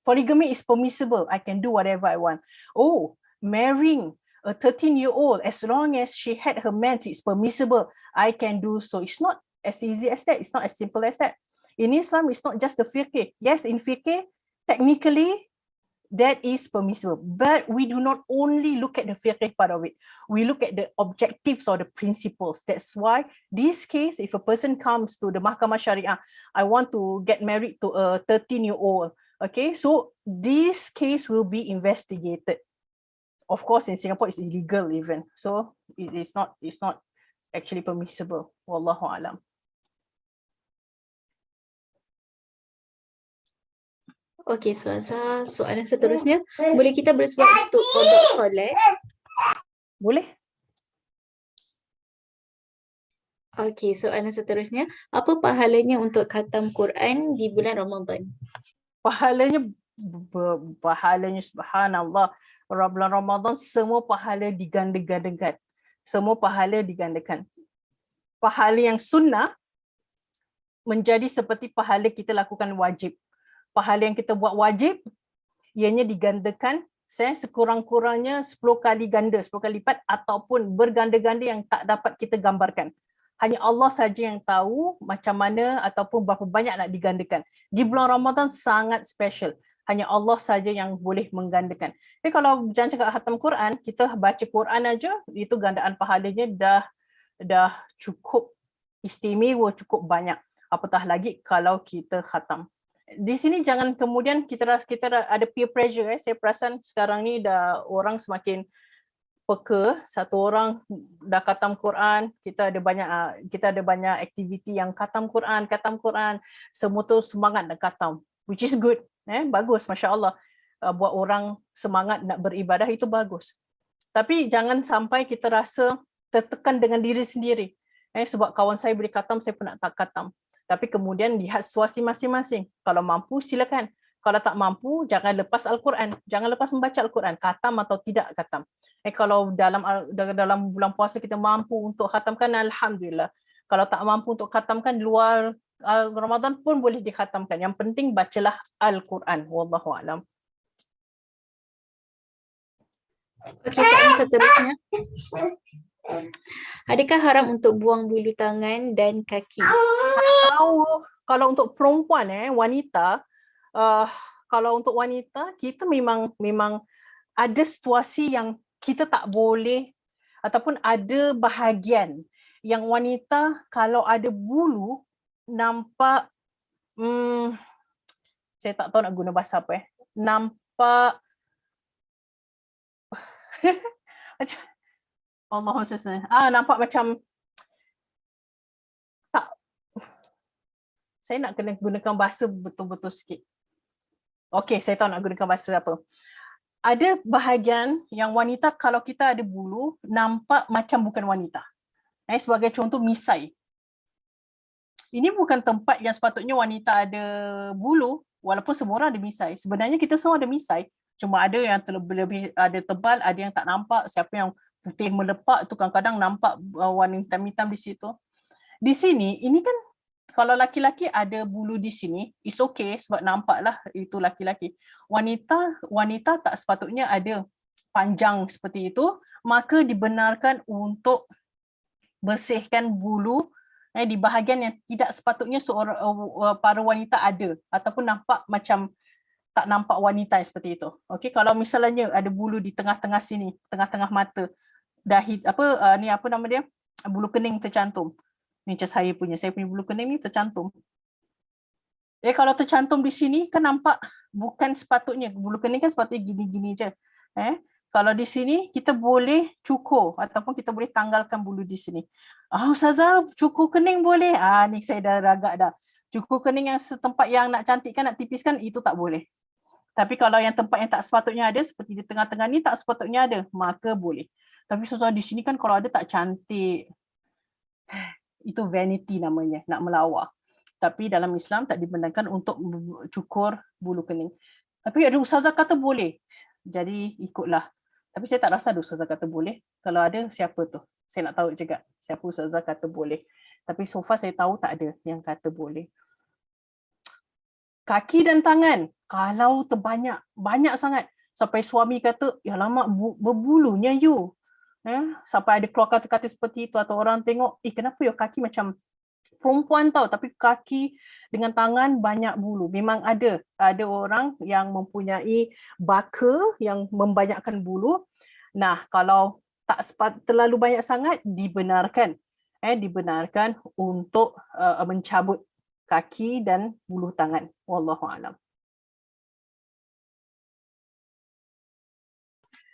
polygamy is permissible, I can do whatever I want. Oh, marrying a 13-year-old, as long as she had her mens, it's permissible, I can do so. It's not as easy as that. It's not as simple as that. In Islam, it's not just the fiqh. Yes, in fiqh, technically, that is permissible. But we do not only look at the fiqh part of it. We look at the objectives or the principles. That's why this case, if a person comes to the Mahkamah Syariah, I want to get married to a 13-year-old. Okay, so this case will be investigated. Of course, in Singapore, it's illegal even. So it's not actually permissible. Wallahu alam. Okey, Ustazah, soalan seterusnya, boleh kita bersebut untuk qada solat? Boleh? Okey, soalan seterusnya, apa pahalanya untuk khatam Quran di bulan Ramadan? Pahalanya subhanallah, bulan Ramadan semua pahala diganda-gandakan. Semua pahala digandakan. Pahala yang sunnah menjadi seperti pahala kita lakukan wajib. Pahala yang kita buat wajib, ianya digandakan sekurang-kurangnya 10 kali ganda, 10 kali lipat ataupun berganda-ganda yang tak dapat kita gambarkan. Hanya Allah saja yang tahu macam mana ataupun berapa banyak nak digandakan. Di bulan Ramadan sangat special. Hanya Allah saja yang boleh menggandakan. Tapi kalau jangan cakap khatam Quran, kita baca Quran aja, itu gandaan pahalanya dah cukup istimewa, cukup banyak. Apatah lagi kalau kita khatam. Di sini jangan kemudian kita ada peer pressure. Saya perasan sekarang ni dah orang semakin peka, satu orang dah khatam Quran, kita ada banyak aktiviti yang khatam Quran, semua tu semangat nak khatam, which is good, bagus, masya-Allah. Buat orang semangat nak beribadah itu bagus. Tapi jangan sampai kita rasa tertekan dengan diri sendiri. Sebab kawan saya boleh khatam, saya pun nak tak khatam. Tapi kemudian lihat situasi masing-masing. Kalau mampu silakan. Kalau tak mampu, jangan lepas Al-Quran. Jangan lepas membaca Al-Quran. Khatam atau tidak khatam. Kalau dalam bulan puasa kita mampu untuk khatamkan, alhamdulillah. Kalau tak mampu untuk khatamkan, luar Ramadan pun boleh dikhatamkan. Yang penting bacalah Al-Quran. Wallahu a'lam. Okey, soalan seterusnya. Adakah haram untuk buang bulu tangan dan kaki? Kalau untuk perempuan, wanita, kalau untuk wanita, kita memang ada situasi yang kita tak boleh, ataupun ada bahagian yang wanita kalau ada bulu nampak, saya tak tahu nak guna bahasa apa, nampak macam Allahumma salli, nampak macam tak, saya nak kena gunakan bahasa betul-betul sikit. Okey, saya tahu nak gunakan bahasa apa. Ada bahagian yang wanita kalau kita ada bulu nampak macam bukan wanita. Sebagai contoh misai. Ini bukan tempat yang sepatutnya wanita ada bulu, walaupun semua orang ada misai. Sebenarnya kita semua ada misai. Cuma ada yang lebih ada tebal, ada yang tak nampak. Siapa yang putih melepak tu kadang-kadang nampak warna hitam-hitam di situ. Di sini, ini kan Kalau laki-laki ada bulu di sini, it's okay sebab nampaklah itu laki-laki. Wanita tak sepatutnya ada panjang seperti itu, maka dibenarkan untuk bersihkan bulu di bahagian yang tidak sepatutnya para wanita ada ataupun nampak macam tak nampak wanita seperti itu. Okey, kalau misalnya ada bulu di tengah-tengah sini, tengah-tengah mata, dahi apa nama dia? Bulu kening tercantum. Ni macam saya punya bulu kening ni tercantum. Kalau tercantum di sini kan nampak bukan sepatutnya, bulu kening kan sepatutnya gini-gini je. Kalau di sini kita boleh cukur ataupun kita boleh tanggalkan bulu di sini. Ustazah, cukur kening boleh? Ni saya dah agak dah. Cukur kening yang setempat yang nak cantikkan, nak tipiskan, itu tak boleh. Tapi kalau yang tempat yang tak sepatutnya ada, seperti di tengah-tengah ni tak sepatutnya ada, maka boleh. Tapi Ustazah di sini kan kalau ada tak cantik. Itu vanity namanya, nak melawak. Tapi dalam Islam tak dibenarkan untuk cukur bulu kening. Tapi ada Ustazah kata boleh. Jadi ikutlah. Tapi saya tak rasa ada Ustazah kata boleh. Kalau ada, siapa tu? Saya nak tahu juga siapa Ustazah kata boleh. Tapi so far saya tahu tak ada yang kata boleh. Kaki dan tangan, kalau terbanyak, banyak sangat. Sampai suami kata, ya lama berbulunya you. Sampai ada keluar kata-kata seperti itu atau orang tengok, kenapa ya kaki macam perempuan tau, tapi kaki dengan tangan banyak bulu. Memang ada orang yang mempunyai baka yang membanyakkan bulu. Nah, kalau tak terlalu banyak sangat, dibenarkan untuk mencabut kaki dan bulu tangan. Wallahu a'lam.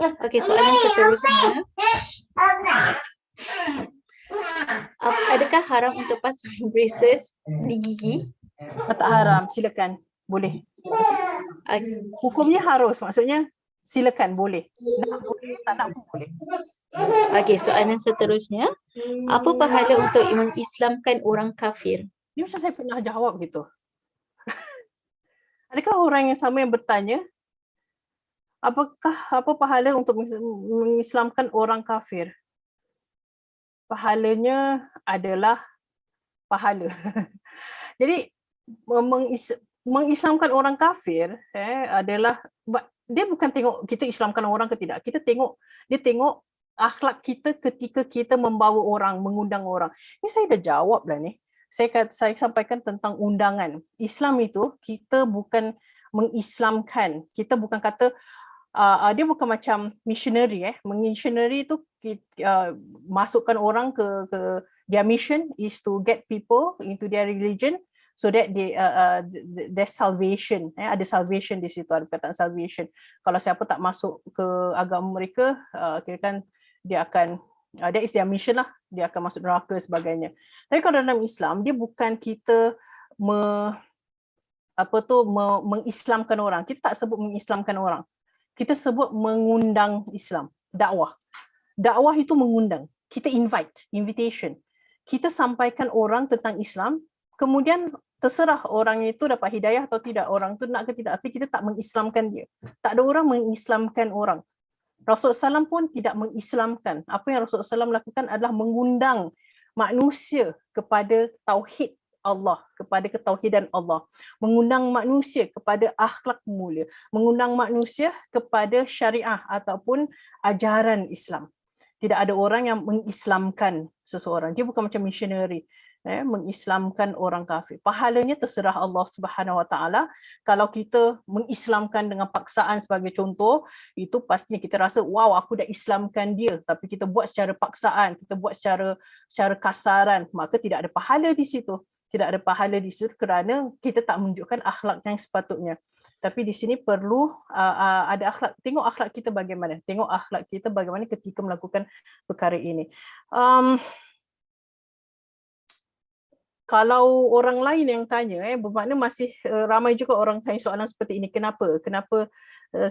Okey, soalan seterusnya. Adakah haram untuk pasang braces di gigi? Tak haram, silakan. Boleh. Hukumnya harus, maksudnya silakan, boleh. Nak boleh, tak nak pun boleh. Okey, soalan seterusnya. Apa pahala untuk mengislamkan orang kafir? Ni macam saya pernah jawab gitu. Adakah orang yang sama yang bertanya, apa pahala untuk mengislamkan orang kafir? Pahalanya adalah pahala. Jadi mengislamkan orang kafir adalah, dia bukan tengok kita islamkan orang ke tidak. Dia tengok akhlak kita ketika kita membawa orang, mengundang orang. Ini saya dah jawab lah ni. Saya sampaikan tentang undangan. Islam itu kita bukan mengislamkan. Kita bukan kata dia bukan macam missionary. Missionary itu masukkan orang ke their mission is to get people into their religion so that there's salvation. Ada salvation di situ, ada perkataan salvation. Kalau siapa tak masuk ke agama mereka, kirakan dia akan that is their mission lah, dia akan masuk neraka sebagainya. Tapi kalau dalam Islam, dia bukan kita mengislamkan orang. Kita tak sebut mengislamkan orang. Kita sebut mengundang Islam, dakwah. Dakwah itu mengundang. Kita invitation. Kita sampaikan orang tentang Islam, kemudian terserah orang itu dapat hidayah atau tidak, orang itu nak ke tidak, tapi kita tak mengislamkan dia. Tak ada orang mengislamkan orang. Rasulullah SAW pun tidak mengislamkan. Apa yang Rasulullah SAW lakukan adalah mengundang manusia kepada tauhid Allah, kepada ketauhidan Allah. Mengundang manusia kepada akhlak mulia. Mengundang manusia kepada syariah ataupun ajaran Islam. Tidak ada orang yang mengislamkan seseorang. Dia bukan macam missionary. Mengislamkan orang kafir. Pahalanya terserah Allah Subhanahu Wa Taala. Kalau kita mengislamkan dengan paksaan sebagai contoh, itu pastinya kita rasa wow, aku dah islamkan dia, tapi kita buat secara paksaan, kita buat secara kasaran, maka tidak ada pahala di situ. Tidak ada pahala di situ kerana kita tak menunjukkan akhlak yang sepatutnya. Tapi di sini perlu ada akhlak. Tengok akhlak kita bagaimana. Tengok akhlak kita bagaimana ketika melakukan perkara ini. Kalau orang lain yang tanya, bermakna masih ramai juga orang tanya soalan seperti ini. Kenapa?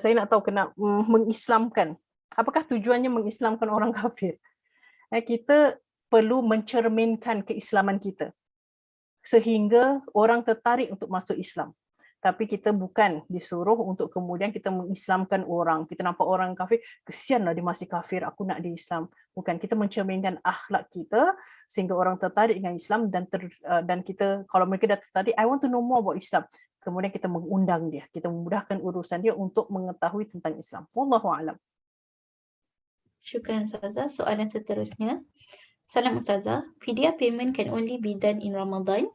Saya nak tahu kenapa mengislamkan. Apakah tujuannya mengislamkan orang kafir? Kita perlu mencerminkan keislaman kita sehingga orang tertarik untuk masuk Islam. Tapi kita bukan disuruh untuk kemudian kita mengislamkan orang. Kita nampak orang kafir, kesianlah dia masih kafir, aku nak dia Islam. Bukan, kita mencerminkan akhlak kita sehingga orang tertarik dengan Islam dan kita, kalau mereka dah tertarik, I want to know more about Islam. Kemudian kita mengundang dia, kita memudahkan urusan dia untuk mengetahui tentang Islam. Wallahu a'lam. Syukran Ustazah. Soalan seterusnya. Salam Ustazah. Fidya payment can only be done in Ramadan.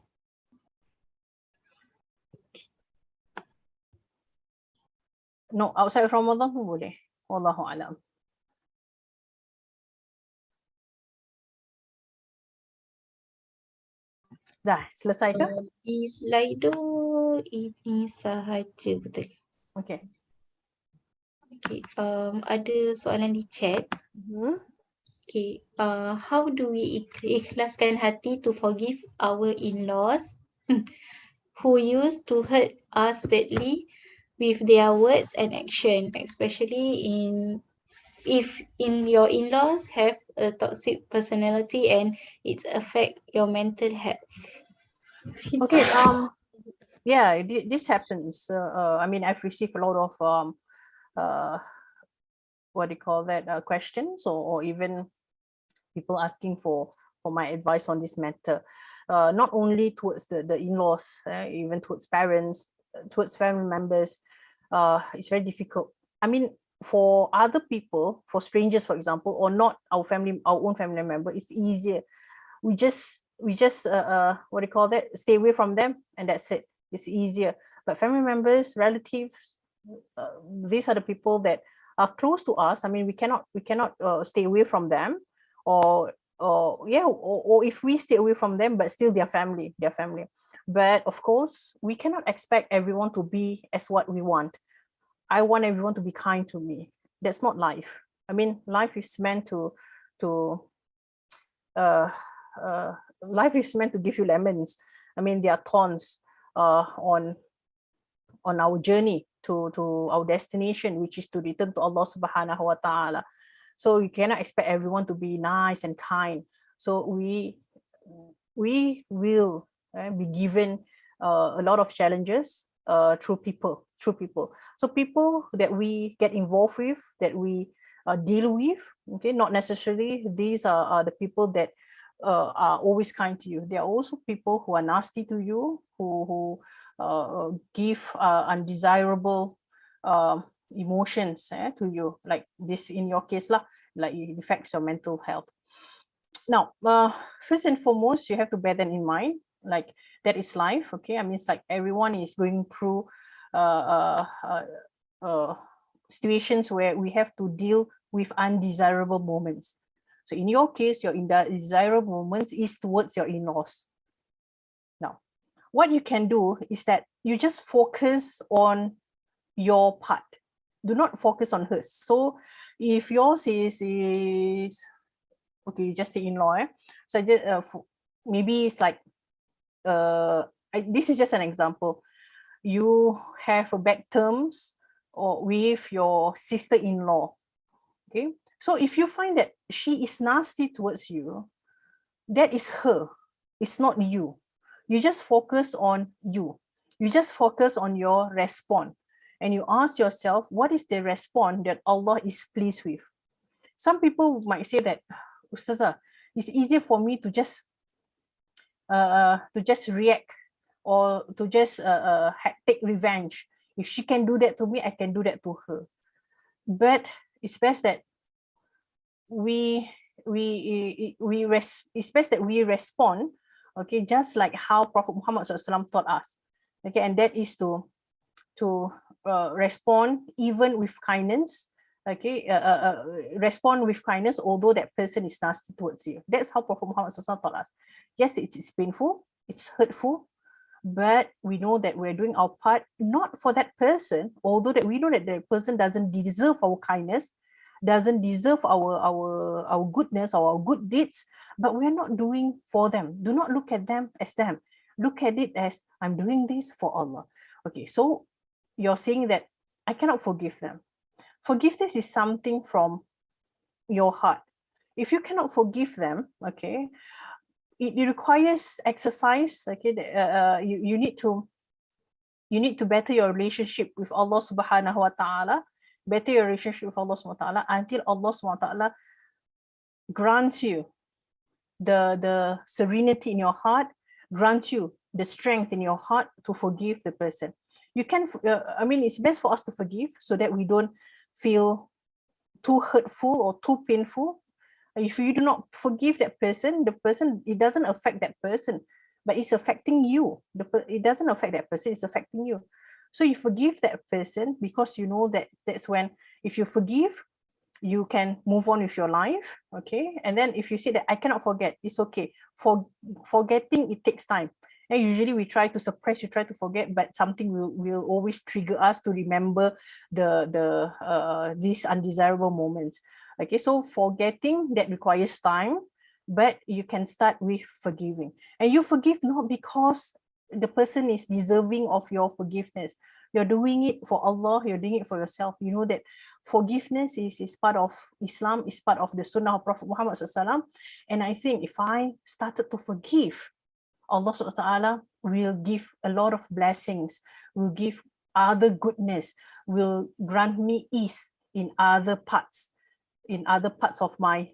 No, outside of Ramadan pun boleh. Wallahu a'lam. Dah, selesai ke? Di Slido ini sahaja, betul. Okay. Okay, ada soalan di chat. Okay, how do we ikhlaskan hati to forgive our in-laws who used to hurt us badly with their words and action, especially if your in-laws have a toxic personality and it affect your mental health? Okay, yeah, this happens. I mean, I've received a lot of what do you call that, questions or even people asking for my advice on this matter. Not only towards the in-laws, even towards parents, towards family members. It's very difficult. I mean, for other people, for strangers, for example, or not our own family member, it's easier. We just what do you call that? Stay away from them, and that's it. It's easier. But family members, relatives, these are the people that are close to us. I mean, we cannot stay away from them, or if we stay away from them, but still their family. But of course, we cannot expect everyone to be as what we want. I want everyone to be kind to me. That's not life. I mean, life is meant to life is meant to give you lemons. I mean, there are thorns on our journey to our destination, which is to return to Allah subhanahu wa ta'ala. So you cannot expect everyone to be nice and kind. So we will be given a lot of challenges through people. So people that we get involved with, that we deal with, okay, not necessarily these are the people that are always kind to you. There are also people who are nasty to you, who give undesirable emotions to you, like this in your case lah, like it affects your mental health. Now, first and foremost, you have to bear that in mind. Like, that is life, okay? I mean, it's like everyone is going through situations where we have to deal with undesirable moments. So in your case, your undesirable moments is towards your in-laws. Now, what you can do is that you just focus on your part. Do not focus on hers. So if yours is okay, you just say in-law. So just, maybe it's like, this is just an example. You have a bad terms or with your sister-in-law. Okay. So if you find that she is nasty towards you, that is her. It's not you. You just focus on you. You just focus on your response. And you ask yourself, what is the response that Allah is pleased with? Some people might say that, Ustazah, it's easier for me to just react or to just take revenge. If she can do that to me, I can do that to her. But it's best that it's best that we respond, okay, just like how Prophet Muhammad SAW taught us, okay, and that is to respond even with kindness, okay, respond with kindness although that person is nasty towards you. That's how Prophet Muhammad SAW taught us. Yes, it's painful, it's hurtful, but we know that we're doing our part, not for that person, although that we know that the person doesn't deserve our kindness, doesn't deserve our goodness or our good deeds, but we're not doing for them. Do not look at them as them. Look at it as, I'm doing this for Allah. Okay, so you're saying that I cannot forgive them. Forgiveness is something from your heart. If you cannot forgive them, okay, it requires exercise. Okay, you need to You need to better your relationship with Allah subhanahu wa ta'ala, better your relationship with Allah subhanahu wa ta'ala until Allah subhanahu wa ta'ala grants you the serenity in your heart, grant you the strength in your heart to forgive the person. You can, it's best for us to forgive so that we don't feel too hurtful or too painful. If you do not forgive that person, it doesn't affect that person, but it's affecting you. It doesn't affect that person, it's affecting you. So you forgive that person because you know that's when, if you forgive, you can move on with your life, okay? And then if you say that I cannot forget, it's okay. Forgetting, it takes time. And usually we try to suppress, you try to forget, but something will always trigger us to remember these undesirable moments. Okay, so forgetting, that requires time, but you can start with forgiving. And you forgive not because the person is deserving of your forgiveness. You're doing it for Allah, you're doing it for yourself. You know that forgiveness is part of Islam, is part of the Sunnah of Prophet Muhammad SAW. And I think if I started to forgive, Allah SWT will give a lot of blessings, will give other goodness, will grant me ease in other parts of my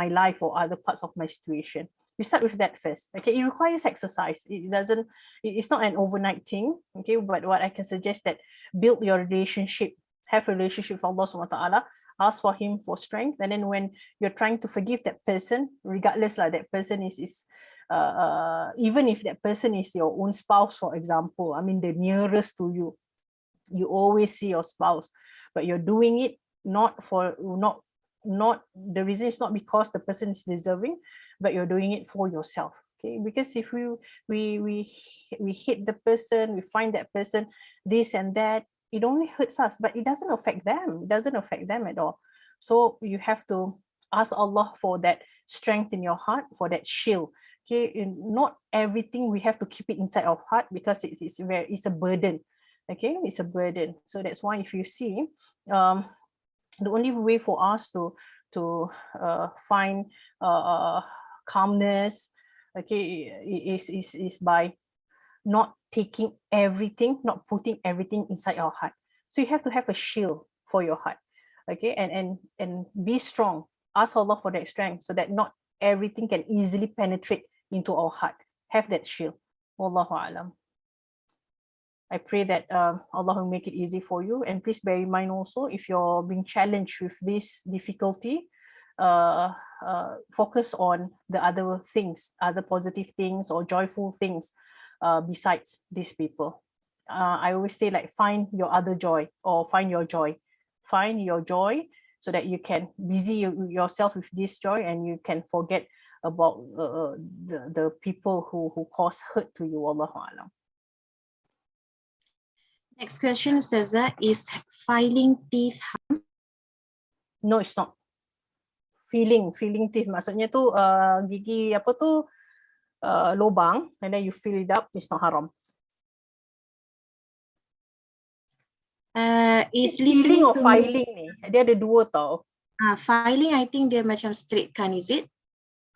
life or other parts of my situation. We start with that first. Okay, it requires exercise. It's not an overnight thing. Okay, but what I can suggest that build your relationship, have a relationship with Allah SWT, ask for Him for strength, and then when you're trying to forgive that person, regardless that person is even if that person is your own spouse, for example, the nearest to you, you always see your spouse, but you're doing it not the reason is not because the person is deserving, but you're doing it for yourself. Okay, because if we hate the person, we find that person this and that, it only hurts us, but it doesn't affect them. It doesn't affect them at all. So you have to ask Allah for that strength in your heart, for that shield. Okay, not everything we have to keep it inside our heart, because it's a burden. Okay, it's a burden. So that's why if you see, the only way for us to find calmness, okay, is by not taking everything, not putting everything inside our heart. So you have to have a shield for your heart, okay, and be strong. Ask Allah for that strength so that not everything can easily penetrate into our heart. Have that shield. Wallahu alam. I pray that Allah will make it easy for you. And please bear in mind also, if you're being challenged with this difficulty, focus on the other things, other positive things or joyful things besides these people. I always say, find your other joy, or find your joy. Find your joy so that you can busy yourself with this joy, and you can forget about the people who cause hurt to you. Wallahu alam. Next question, Ustazah, is filing teeth haram? No, it's not. Filing teeth maksudnya tu gigi apa tu lubang, and then you fill it up, it's not haram. Is Filing or to filing ni, dia ada dua tau. Filing, I think dia macam straight kan, is it?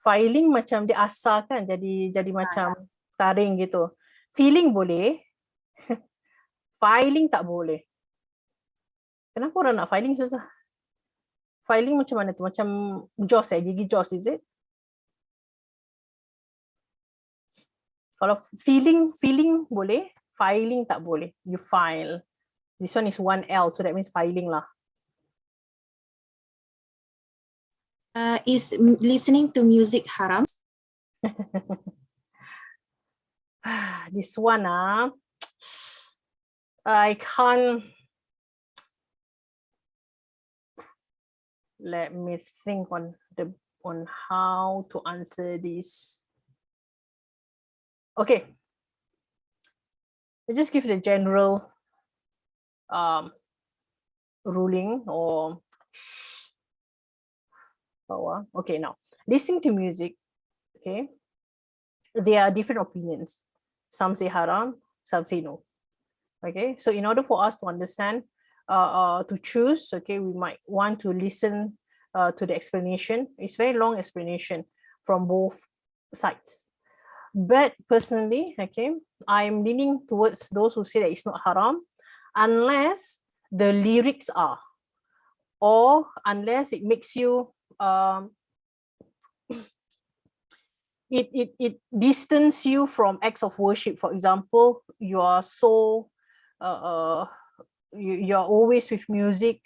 Filing macam dia asar kan, jadi macam taring gitu. Filing boleh. Filing tak boleh. Kenapa orang nak filing susah? Filing macam mana tu? Macam jaws gigi jaws, is it? Kalau feeling boleh, filing tak boleh. You file. This one is 1L, so that means filing lah. Is listening to music haram? This one I can't. Let me think on how to answer this. Okay, I just give the general ruling or okay. Now, listening to music, okay, there are different opinions. Some say haram, some say no. Okay, so in order for us to understand, to choose, okay, we might want to listen to the explanation. It's very long explanation from both sides. But personally, okay, I'm leaning towards those who say that it's not haram unless the lyrics are, or unless it makes you it distance you from acts of worship. For example, you are so you're always with music,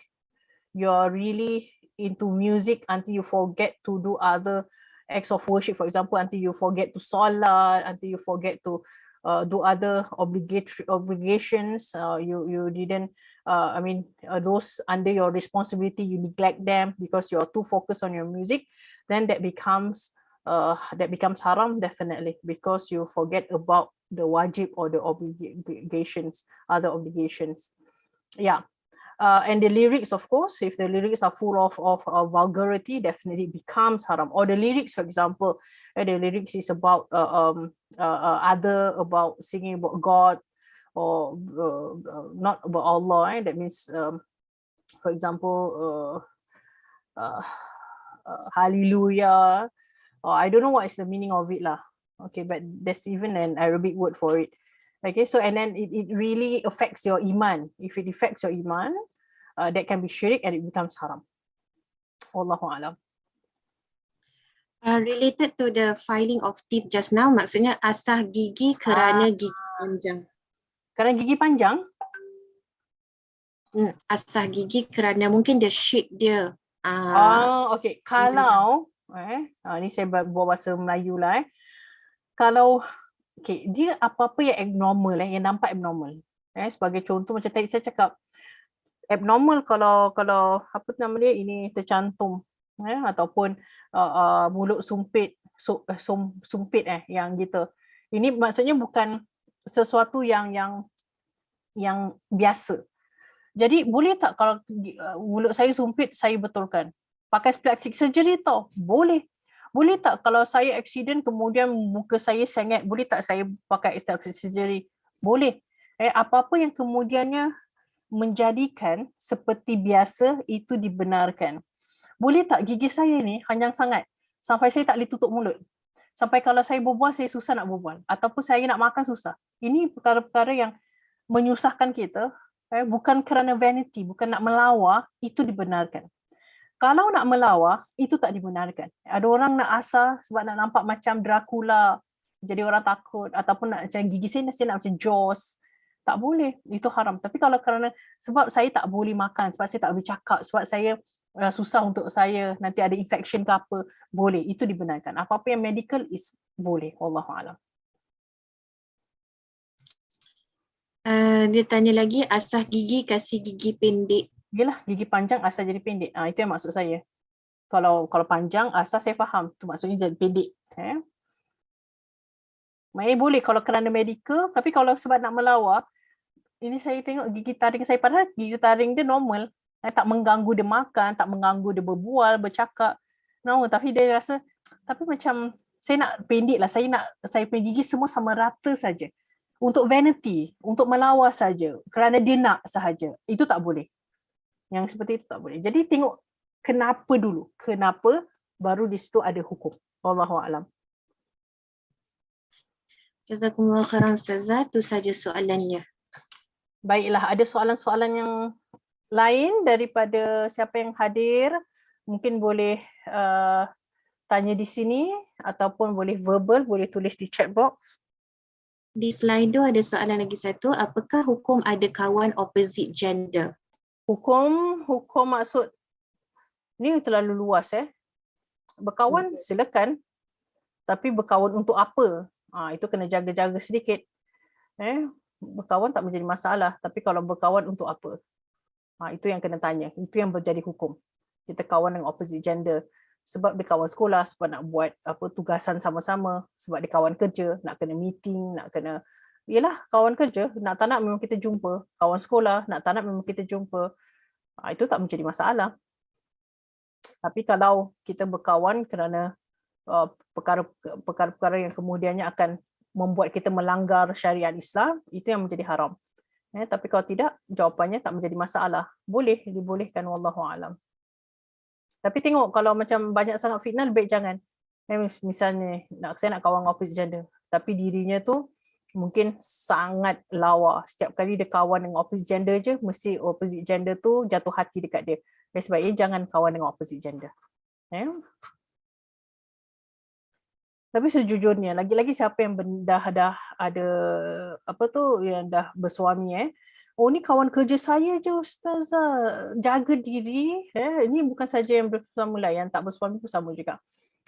you're really into music until you forget to do other acts of worship. For example, until you forget to salat, until you forget to do other obligations. You didn't those under your responsibility, you neglect them because you're too focused on your music, then that becomes haram, definitely, because you forget about the wajib or the obligations, other obligations. Yeah. And the lyrics, of course, if the lyrics are full of vulgarity, definitely becomes haram. Or the lyrics, for example, the lyrics is about about singing about God, or not about Allah. That means, for example, hallelujah, or I don't know what is the meaning of it lah. Okay, but there's even an Arabic word for it. Okay, so and then it really affects your iman. If it affects your iman, that can be syirik and it becomes haram. Wallahu a'lam. Related to the filing of teeth just now, maksudnya asah gigi kerana gigi panjang. Kerana gigi panjang? Asah gigi kerana mungkin the shape dia. Okay. Kalau, ni saya buat bahasa Melayu lah. Kalau, okay, dia apa-apa yang abnormal, yang nampak abnormal. Sebagai contoh, macam tadi saya cakap, abnormal kalau apa nama dia, ini tercantum, ataupun mulut sumpit, sumpit yang gitu. Ini maksudnya bukan sesuatu yang biasa. Jadi boleh tak kalau mulut saya sumpit, saya betulkan? Pakai plastic surgery tau, boleh. Boleh tak kalau saya accident kemudian muka saya sengit, boleh tak saya pakai plastic surgery? Boleh. Apa-apa yang kemudiannya menjadikan seperti biasa itu dibenarkan. Boleh tak gigi saya ni panjang sangat sampai saya tak boleh tutup mulut? Sampai kalau saya berbual, saya susah nak berbual. Ataupun saya nak makan susah. Ini perkara-perkara yang menyusahkan kita, bukan kerana vanity, bukan nak melawar, itu dibenarkan. Kalau nak melawar, itu tak dibenarkan. Ada orang nak asal sebab nak nampak macam Dracula, jadi orang takut, ataupun nak macam gigi saya nak macam Jaws. Tak boleh, itu haram. Tapi kalau kerana sebab saya tak boleh makan, sebab saya tak boleh cakap, sebab saya susah untuk saya nanti ada infection ke apa, boleh, itu dibenarkan. Apa-apa yang medical is boleh. Wallahu a'lam. Dia tanya lagi, asah gigi kasih gigi pendek. Yelah, gigi panjang asal jadi pendek. Itu yang maksud saya. Kalau panjang asal saya faham, tu maksudnya jadi pendek. Boleh kalau kerana medical, tapi kalau sebab nak melawar, ini saya tengok gigi taring saya, padahal gigi taring dia normal. Tak mengganggu dia makan, tak mengganggu dia berbual, bercakap. Normal, tapi dia rasa, tapi macam saya nak pendek lah, saya punya gigi semua sama rata saja. Untuk vanity, untuk melawar saja, kerana dia nak sahaja. Itu tak boleh. Yang seperti itu tak boleh. Jadi tengok kenapa dulu. Kenapa, baru di situ ada hukum. Wallahu a'lam. Jazakumullah khairan Ustazah, itu saja soalannya. Baiklah, ada soalan-soalan yang lain daripada siapa yang hadir, mungkin boleh tanya di sini ataupun boleh verbal, boleh tulis di chat box. Di Slido ada soalan lagi satu, apakah hukum ada kawan opposite gender? Hukum maksud ni terlalu luas. Berkawan silakan, tapi berkawan untuk apa? Itu kena jaga-jaga sedikit. Berkawan tak menjadi masalah, tapi kalau berkawan untuk apa? Itu yang kena tanya. Itu yang menjadi hukum. Kita kawan dengan opposite gender. Sebab dia kawan sekolah, sebab nak buat tugasan sama-sama, sebab dia kawan kerja, nak kena meeting, nak kena... Yelah, kawan kerja, nak tak nak memang kita jumpa. Kawan sekolah, nak tak nak memang kita jumpa. Itu tak menjadi masalah. Tapi kalau kita berkawan kerana perkara-perkara yang kemudiannya akan membuat kita melanggar syariat Islam, itu yang menjadi haram. Tapi kalau tidak, jawapannya tak menjadi masalah. Boleh, dibolehkan, wallahu a'lam. Tapi tengok kalau macam banyak sangat fitnah, lebih jangan. Misalnya saya nak kawan opposite gender, tapi dirinya tu Mungkin sangat lawa. Setiap kali dia kawan dengan opposite gender je, mesti opposite gender tu jatuh hati dekat dia. Oleh sebab itu, jangan kawan dengan opposite gender. Tapi sejujurnya, lagi-lagi siapa yang dah ada apa tu, yang dah bersuami oh ni kawan kerja saya je Ustazah, jaga diri. Ini bukan saja yang bersuami lah, yang tak bersuami pun sama juga.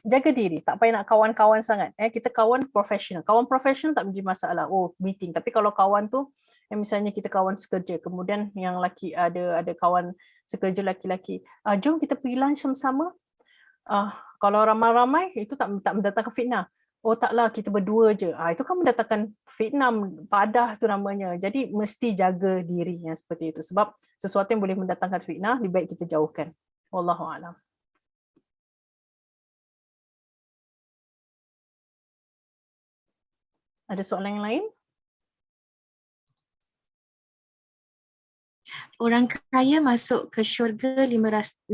Jaga diri, tak payah nak kawan-kawan sangat. Kita kawan profesional. Kawan profesional tak menjadi masalah. Oh, meeting. Tapi kalau kawan tu, misalnya kita kawan sekerja, kemudian yang laki ada kawan sekerja laki-laki, jom kita pergi lunch sama-sama. Kalau ramai-ramai, itu tak mendatangkan fitnah. Oh taklah, kita berdua je. Itu kan mendatangkan fitnah, padah tu namanya. Jadi mesti jaga diri yang seperti itu. Sebab sesuatu yang boleh mendatangkan fitnah, lebih baik kita jauhkan. Wallahualam. Ada soalan yang lain? Orang kaya masuk ke syurga 500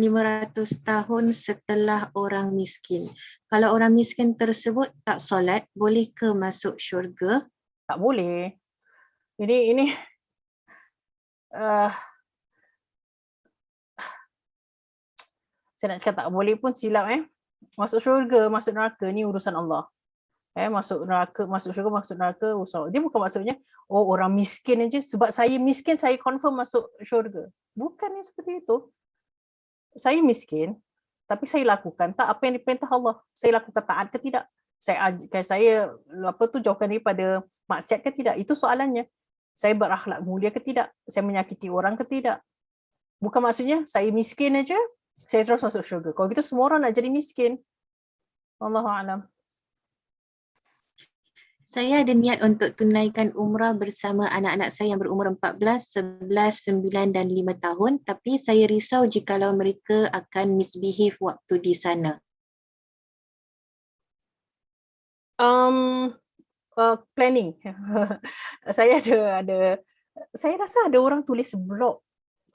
tahun setelah orang miskin. Kalau orang miskin tersebut tak solat, boleh ke masuk syurga? Tak boleh. Ini saya nak cakap tak boleh pun silap Masuk syurga, masuk neraka, ni urusan Allah. Masuk neraka, masuk syurga, masuk neraka, urusan Allah. Dia bukan maksudnya, oh orang miskin aja, sebab saya miskin, saya confirm masuk syurga. Bukan yang seperti itu. Saya miskin, tapi saya lakukan tak apa yang diperintah Allah. Saya lakukan taat ke tidak? Saya jauhkan daripada maksiat ke tidak? Itu soalannya. Saya berakhlak mulia ke tidak? Saya menyakiti orang ke tidak? Bukan maksudnya saya miskin aja, saya terus masuk syurga. Kalau gitu semua orang nak jadi miskin. Wallahualam. Saya ada niat untuk tunaikan umrah bersama anak-anak saya yang berumur 14, 11, 9 dan 5 tahun, tapi saya risau jikalau mereka akan misbehave waktu di sana. Planning. Saya rasa ada orang tulis blog.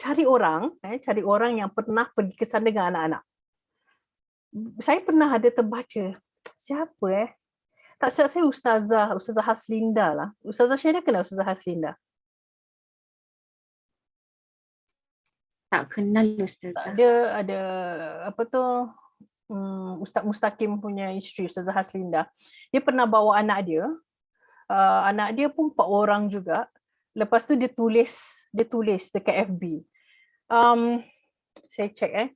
Cari orang yang pernah pergi ke sana dengan anak-anak. Saya pernah ada terbaca. Siapa Tak silap saya Ustazah Haslinda lah. Ustazah Syahida kenal Ustazah Haslinda? Tak kenal Ustazah. Dia ada Ustaz Mustaqim punya isteri Ustazah Haslinda. Dia pernah bawa anak dia. Anak dia pun 4 orang juga. Lepas tu dia tulis dekat FB. Saya cek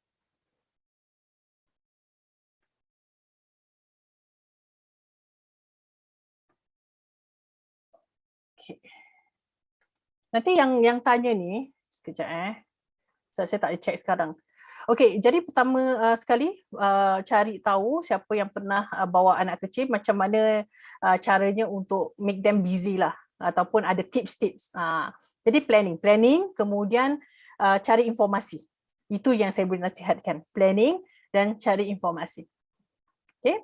Okay. Nanti yang tanya ni, sekejap saya tak check sekarang. Okey, jadi pertama sekali cari tahu siapa yang pernah bawa anak kecil, macam mana caranya untuk make them busy lah, ataupun ada tips-tips. Jadi planning, kemudian cari informasi. Itu yang saya boleh nasihatkan, planning dan cari informasi. Okey.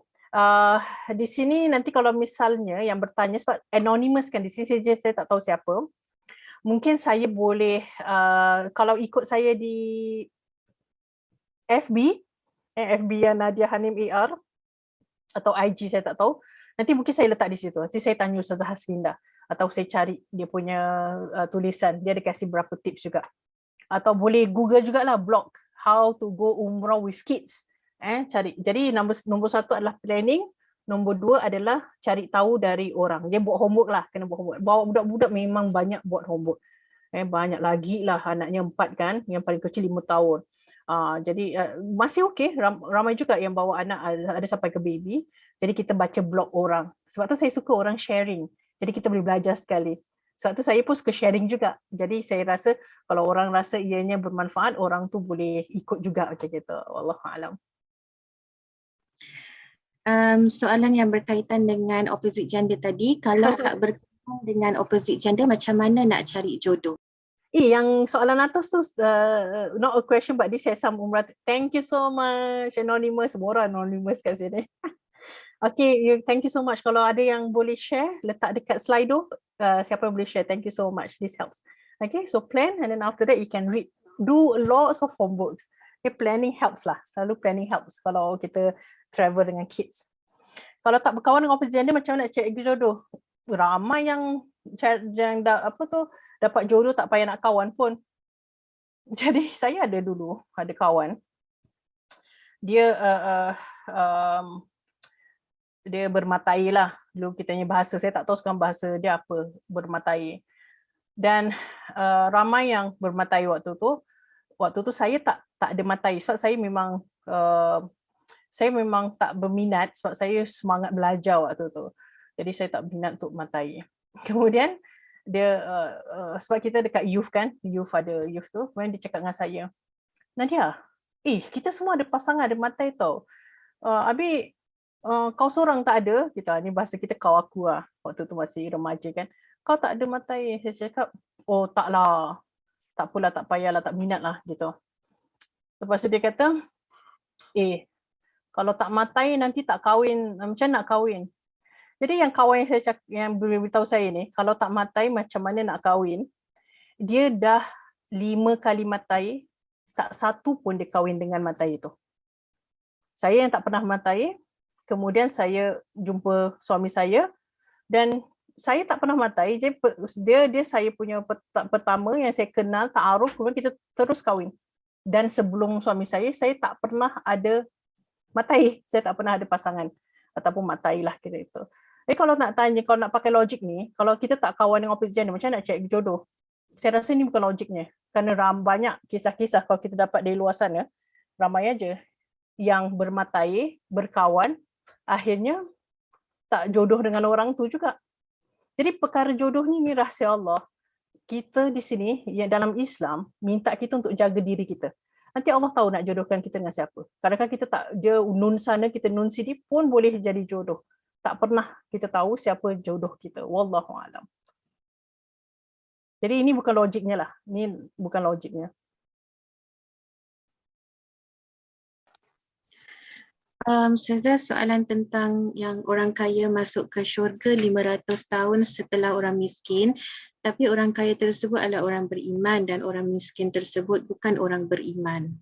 Di sini nanti kalau misalnya yang bertanya, sebab anonymous kan di sini saya tak tahu siapa, mungkin saya boleh kalau ikut saya di FB yang Nadia Hanim AR atau IG saya tak tahu, nanti mungkin saya letak di situ, nanti saya tanya Ustazah Haslinda atau saya cari dia punya tulisan, dia ada kasih berapa tips juga, atau boleh Google jugalah blog how to go umrah with kids. Cari. Jadi nombor 1 adalah planning, nombor 2 adalah cari tahu dari orang. Dia buat homework lah, kena buat homework. Bawa budak-budak memang banyak buat homework. Banyak lagi lah, anaknya 4 kan, yang paling kecil 5 tahun. Jadi masih okey, ramai juga yang bawa anak ada sampai ke baby. Jadi kita baca blog orang. Sebab tu saya suka orang sharing. Jadi kita boleh belajar sekali. Sebab tu saya pun suka sharing juga. Jadi saya rasa kalau orang rasa ianya bermanfaat, orang tu boleh ikut juga macam gitu. Wallahualam. Soalan yang berkaitan dengan opposite gender tadi, kalau tak berkaitan dengan opposite gender, macam mana nak cari jodoh? Yang soalan atas tu not a question but this has some umrah. Thank you so much anonymous, semua orang anonymous kat sini. Okay, thank you so much. Kalau ada yang boleh share, letak dekat Slido. Siapa yang boleh share, thank you so much. This helps. Okay, so plan and then after that you can read. Do lots of homeworks. Okay, planning helps lah. Selalu planning helps kalau kita travel dengan kids. Kalau tak berkawan dengan opposite gender, macam mana nak cari jodoh? ramai yang dapat jodoh tak payah nak kawan pun. Jadi saya ada kawan, dia dia bermatai lah. Dulu kita punya bahasa, saya tak tahu sekarang bahasa dia apa, bermatai. Dan ramai yang bermatai waktu tu. Waktu tu saya tak ada matai sebab saya memang tak berminat sebab saya semangat belajar waktu tu. Jadi saya tak berminat untuk matai. Kemudian dia sebab kita dekat youth kan, ada youth tu, kemudian dia cakap dengan saya, Nadia, kita semua ada pasangan, ada matai tau. Habis kau seorang tak ada, ni bahasa kita kau aku lah, waktu tu masih remaja kan. Kau tak ada matai. Saya cakap, oh taklah, tak apalah, tak payahlah, tak minat lah gitu. Lepas tu dia kata, kalau tak matai nanti tak kahwin, macam nak kahwin? Jadi yang kawan yang beritahu saya ni, kalau tak matai macam mana nak kahwin, dia dah 5 kali matai, tak satu pun dia kahwin dengan matai itu. Saya yang tak pernah matai, kemudian saya jumpa suami saya dan saya tak pernah matai, dia saya punya pertama yang saya kenal, ta'aruf, kemudian kita terus kahwin. Dan sebelum suami saya tak pernah ada matai, saya tak pernah ada pasangan ataupun matai lah kira itu. Kalau nak tanya, kalau nak pakai logik ni, kalau kita tak kawan dengan opposite gender, macam nak cari jodoh? Saya rasa ni bukan logiknya. Kerana banyak kisah-kisah kalau kita dapat dari luar sana, ramai aja yang bermatai, berkawan, akhirnya tak jodoh dengan orang tu juga. Jadi perkara jodoh ni rahsia Allah. Kita di sini, yang dalam Islam, minta kita untuk jaga diri kita. Nanti Allah tahu nak jodohkan kita dengan siapa. Kadang-kadang kita tak, dia nun sana, kita nun sini pun boleh jadi jodoh. Tak pernah kita tahu siapa jodoh kita. Wallahu a'lam. Jadi ini bukan logiknya lah. Ini bukan logiknya. Ustazah, soalan tentang yang orang kaya masuk ke syurga 500 tahun setelah orang miskin, tapi orang kaya tersebut adalah orang beriman dan orang miskin tersebut bukan orang beriman.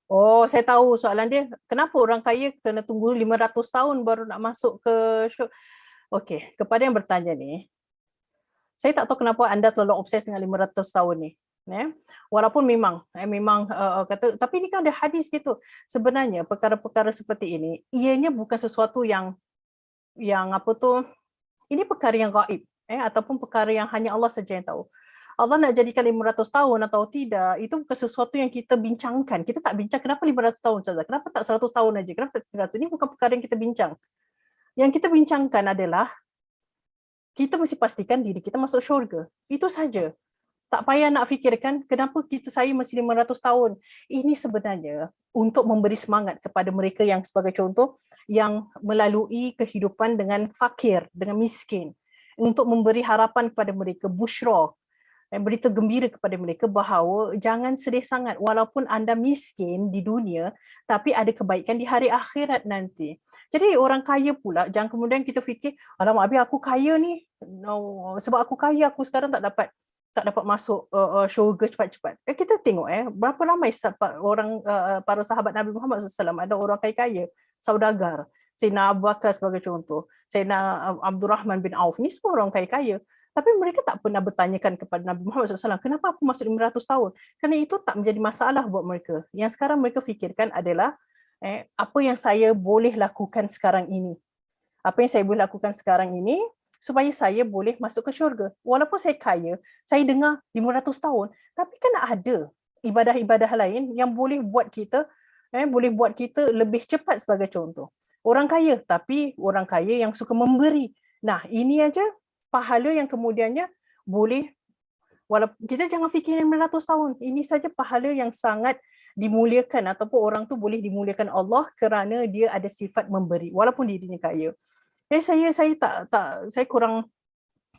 Oh, saya tahu soalan dia. Kenapa orang kaya kena tunggu 500 tahun baru nak masuk ke syurga? Okey, kepada yang bertanya ni, saya tak tahu kenapa anda terlalu obses dengan 500 tahun ni. Walaupun memang kata, tapi ini kan ada hadis gitu. Sebenarnya perkara-perkara seperti ini, ianya bukan sesuatu yang ini perkara yang gaib, ataupun perkara yang hanya Allah saja yang tahu. Allah nak jadikan 500 tahun atau tidak, itu bukan sesuatu yang kita bincangkan. Kita tak bincang kenapa 500 tahun saja, kenapa tak 100 tahun aja, kenapa tak 300. Ini bukan perkara yang kita bincang. Yang kita bincangkan adalah kita mesti pastikan diri kita masuk syurga. Itu saja. Tak payah nak fikirkan kenapa saya mesti 500 tahun. Ini sebenarnya untuk memberi semangat kepada mereka yang sebagai contoh yang melalui kehidupan dengan fakir, dengan miskin. Untuk memberi harapan kepada mereka, busyra, berita gembira kepada mereka bahawa jangan sedih sangat walaupun anda miskin di dunia, tapi ada kebaikan di hari akhirat nanti. Jadi orang kaya pula, jangan kemudian kita fikir, alamak habis aku kaya ni, sebab aku kaya aku sekarang tak dapat masuk syurga cepat-cepat. Kita tengok berapa ramai orang para sahabat Nabi Muhammad SAW, ada orang kaya-kaya, saudagar. Sayyidina Abu Bakar sebagai contoh, Sayyidina Abdurrahman bin Auf, ni semua orang kaya-kaya. Tapi mereka tak pernah bertanyakan kepada Nabi Muhammad SAW, kenapa aku masuk 500 tahun? Kerana itu tak menjadi masalah buat mereka. Yang sekarang mereka fikirkan adalah apa yang saya boleh lakukan sekarang ini. Apa yang saya boleh lakukan sekarang ini supaya saya boleh masuk ke syurga. Walaupun saya kaya, saya dengar 500 tahun, tapi kan ada ibadah-ibadah lain yang boleh buat kita lebih cepat sebagai contoh. Orang kaya, tapi orang kaya yang suka memberi. Nah, ini aja pahala yang kemudiannya boleh, walaupun kita jangan fikir 500 tahun, ini saja pahala yang sangat dimuliakan ataupun orang tu boleh dimuliakan Allah kerana dia ada sifat memberi walaupun dirinya kaya. Saya kurang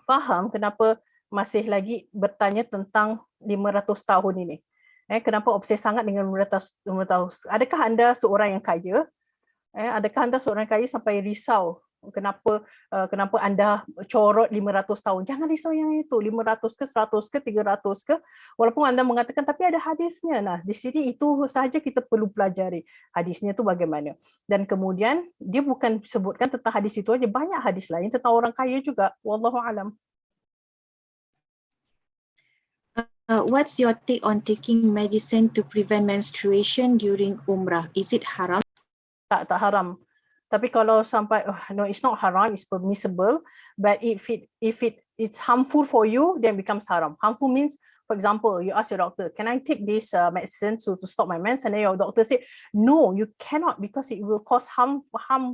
faham kenapa masih lagi bertanya tentang 500 tahun ini. Kenapa obses sangat dengan 500 tahun? Adakah anda seorang yang kaya? Adakah anda seorang kaya sampai risau kenapa anda corot 500 tahun. Jangan risau yang itu, 500 ke, 100 ke, 300 ke. Walaupun anda mengatakan tapi ada hadisnya. Nah, di sini itu sahaja kita perlu pelajari. Hadisnya itu bagaimana. Dan kemudian dia bukan sebutkan tentang hadis itu aja, banyak hadis lain tentang orang kaya juga. Wallahu alam. What's your take on taking medicine to prevent menstruation during Umrah? Is it haram? Tak haram. Tapi kalau sampai no, it's not haram, it's permissible, but if it's harmful for you, then becomes haram. Harmful means, for example, you ask your doctor, can I take this medicine to stop my mens? And then your doctor say, no, you cannot, because it will cause harm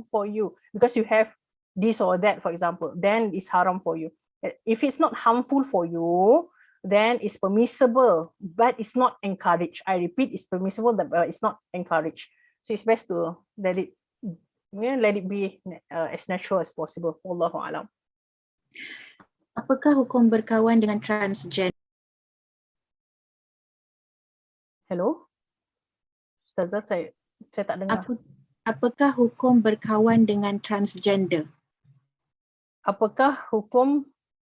for you because you have this or that, for example. Then it's haram for you. If it's not harmful for you, then it's permissible, but it's not encouraged. I repeat, it's permissible, but it's not encouraged. So it's best to let it be as natural as possible. Wallahu alam. Apakah hukum berkawan dengan transgender? Hello? Ustazah, saya tak dengar. Apakah hukum berkawan dengan transgender? Apakah hukum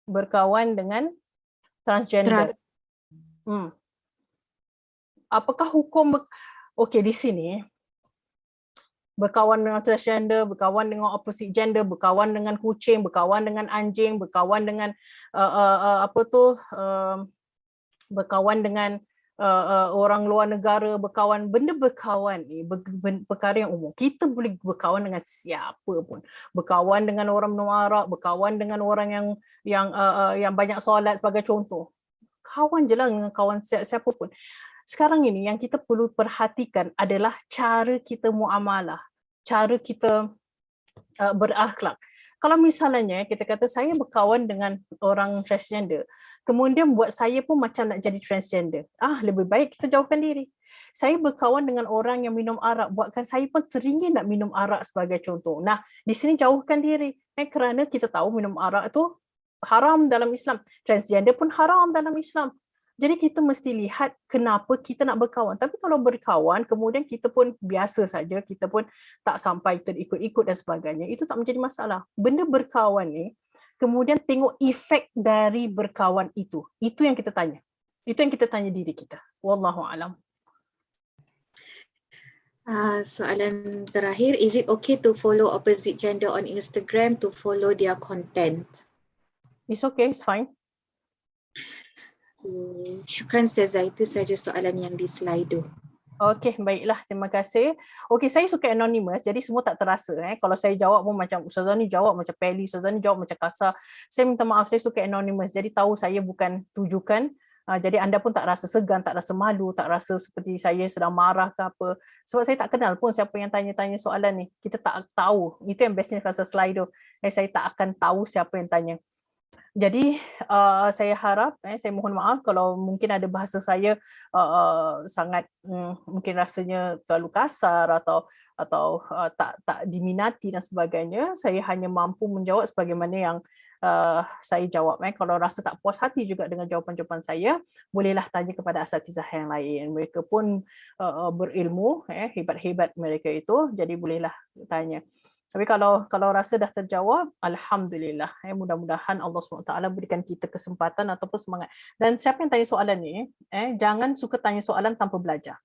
berkawan dengan transgender? Apakah hukum okey, di sini berkawan dengan transgender, berkawan dengan opposite gender, berkawan dengan kucing, berkawan dengan anjing, berkawan dengan berkawan dengan orang luar negara, benda berkawan ni perkara yang umum. Kita boleh berkawan dengan siapa pun. Berkawan dengan orang menua Arab, berkawan dengan orang yang banyak solat sebagai contoh. Kawan je lah dengan kawan siapa pun. Sekarang ini yang kita perlu perhatikan adalah cara kita muamalah, cara kita berakhlak. Kalau misalnya kita kata saya berkawan dengan orang transgender, kemudian buat saya pun macam nak jadi transgender, lebih baik kita jauhkan diri. Saya berkawan dengan orang yang minum arak, buatkan saya pun teringin nak minum arak sebagai contoh. Nah, di sini jauhkan diri, kerana kita tahu minum arak itu haram dalam Islam. Transgender pun haram dalam Islam. Jadi kita mesti lihat kenapa kita nak berkawan. Tapi kalau berkawan, kemudian kita pun biasa saja, kita pun tak sampai terikut-ikut dan sebagainya, itu tak menjadi masalah. Benda berkawan ni, kemudian tengok efek dari berkawan itu. Itu yang kita tanya. Itu yang kita tanya diri kita. Wallahu alam. Soalan terakhir, is it okay to follow opposite gender on Instagram to follow their content? It's okay, it's fine. Syukran Ustazah, itu saja soalan yang di Slido. Okey, baiklah, terima kasih. Okey, saya suka anonymous, jadi semua tak terasa. Kalau saya jawab pun macam Ustazah ni jawab macam peli, Ustazah ni jawab macam kasar. Saya minta maaf, saya suka anonymous, jadi tahu saya bukan tujukan. Jadi anda pun tak rasa segan, tak rasa malu, tak rasa seperti saya sedang marah ke apa. Sebab saya tak kenal pun siapa yang tanya-tanya soalan ni. Kita tak tahu. Itu yang bestnya rasa Slido. Saya tak akan tahu siapa yang tanya. Jadi saya harap, saya mohon maaf kalau mungkin ada bahasa saya sangat mungkin rasanya terlalu kasar atau tak diminati dan sebagainya. Saya hanya mampu menjawab sebagaimana yang saya jawab. Kalau rasa tak puas hati juga dengan jawapan-jawapan saya, bolehlah tanya kepada asatizah yang lain. Mereka pun berilmu, hebat-hebat mereka itu, jadi bolehlah tanya. Tapi kalau rasa dah terjawab, alhamdulillah. Mudah-mudahan Allah SWT berikan kita kesempatan ataupun semangat. Dan siapa yang tanya soalan ni, jangan suka tanya soalan tanpa belajar.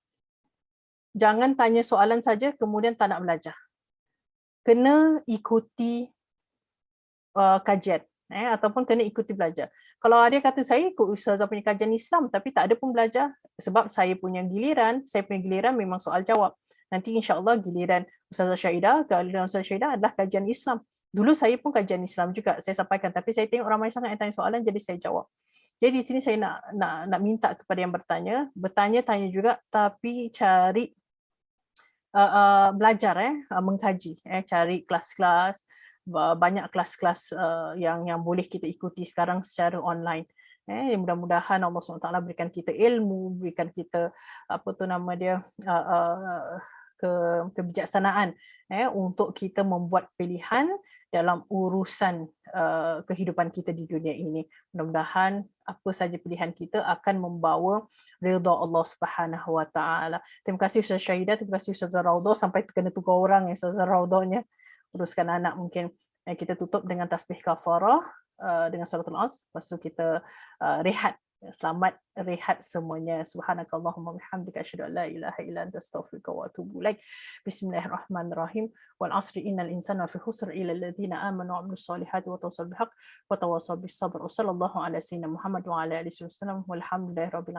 Jangan tanya soalan saja kemudian tak nak belajar. Kena ikuti kajian, ataupun kena ikuti belajar. Kalau ada kata saya ikut Ustazah punya kajian Islam tapi tak ada pun belajar, sebab saya punya giliran memang soal jawab. Nanti insya-Allah giliran Ustazah Syahidah, giliran Ustazah Syahidah adalah kajian Islam. Dulu saya pun kajian Islam juga, saya sampaikan, tapi saya tengok ramai sangat yang tanya soalan, jadi saya jawab. Jadi di sini saya nak minta kepada yang bertanya juga, tapi cari belajar, mengkaji, cari kelas-kelas, banyak kelas-kelas yang boleh kita ikuti sekarang secara online. Mudah-mudahan Allah SWT berikan kita ilmu, berikan kita kebijaksanaan untuk kita membuat pilihan dalam urusan kehidupan kita di dunia ini. Mudah-mudahan apa saja pilihan kita akan membawa redha Allah Subhanahu Wa Taala. Terima kasih Ustazah Syahidah, terima kasih Ustazah Raudhah, sampai kena tukar orang Ustazah Raudhahnya uruskan anak mungkin. Dan kita tutup dengan tasbih kafarah dengan suratul Asr. Lepas tu kita rehat. Selamat rehat semuanya. Subhanakallahumma bihamdika asyhadu an la ilaha illa anta astaghfiruka wa atubu ilaik. Bismillahirrahmanirrahim. Wal 'asri innal insana lafi khusr illa alladziina aamanu wa 'amilus solihati wa tawassaw bil haqq wa tawassaw bis sabr. Wassallallahu ala sayyidina Muhammad wa ala alihi wasallam. Walhamdulillahirabbil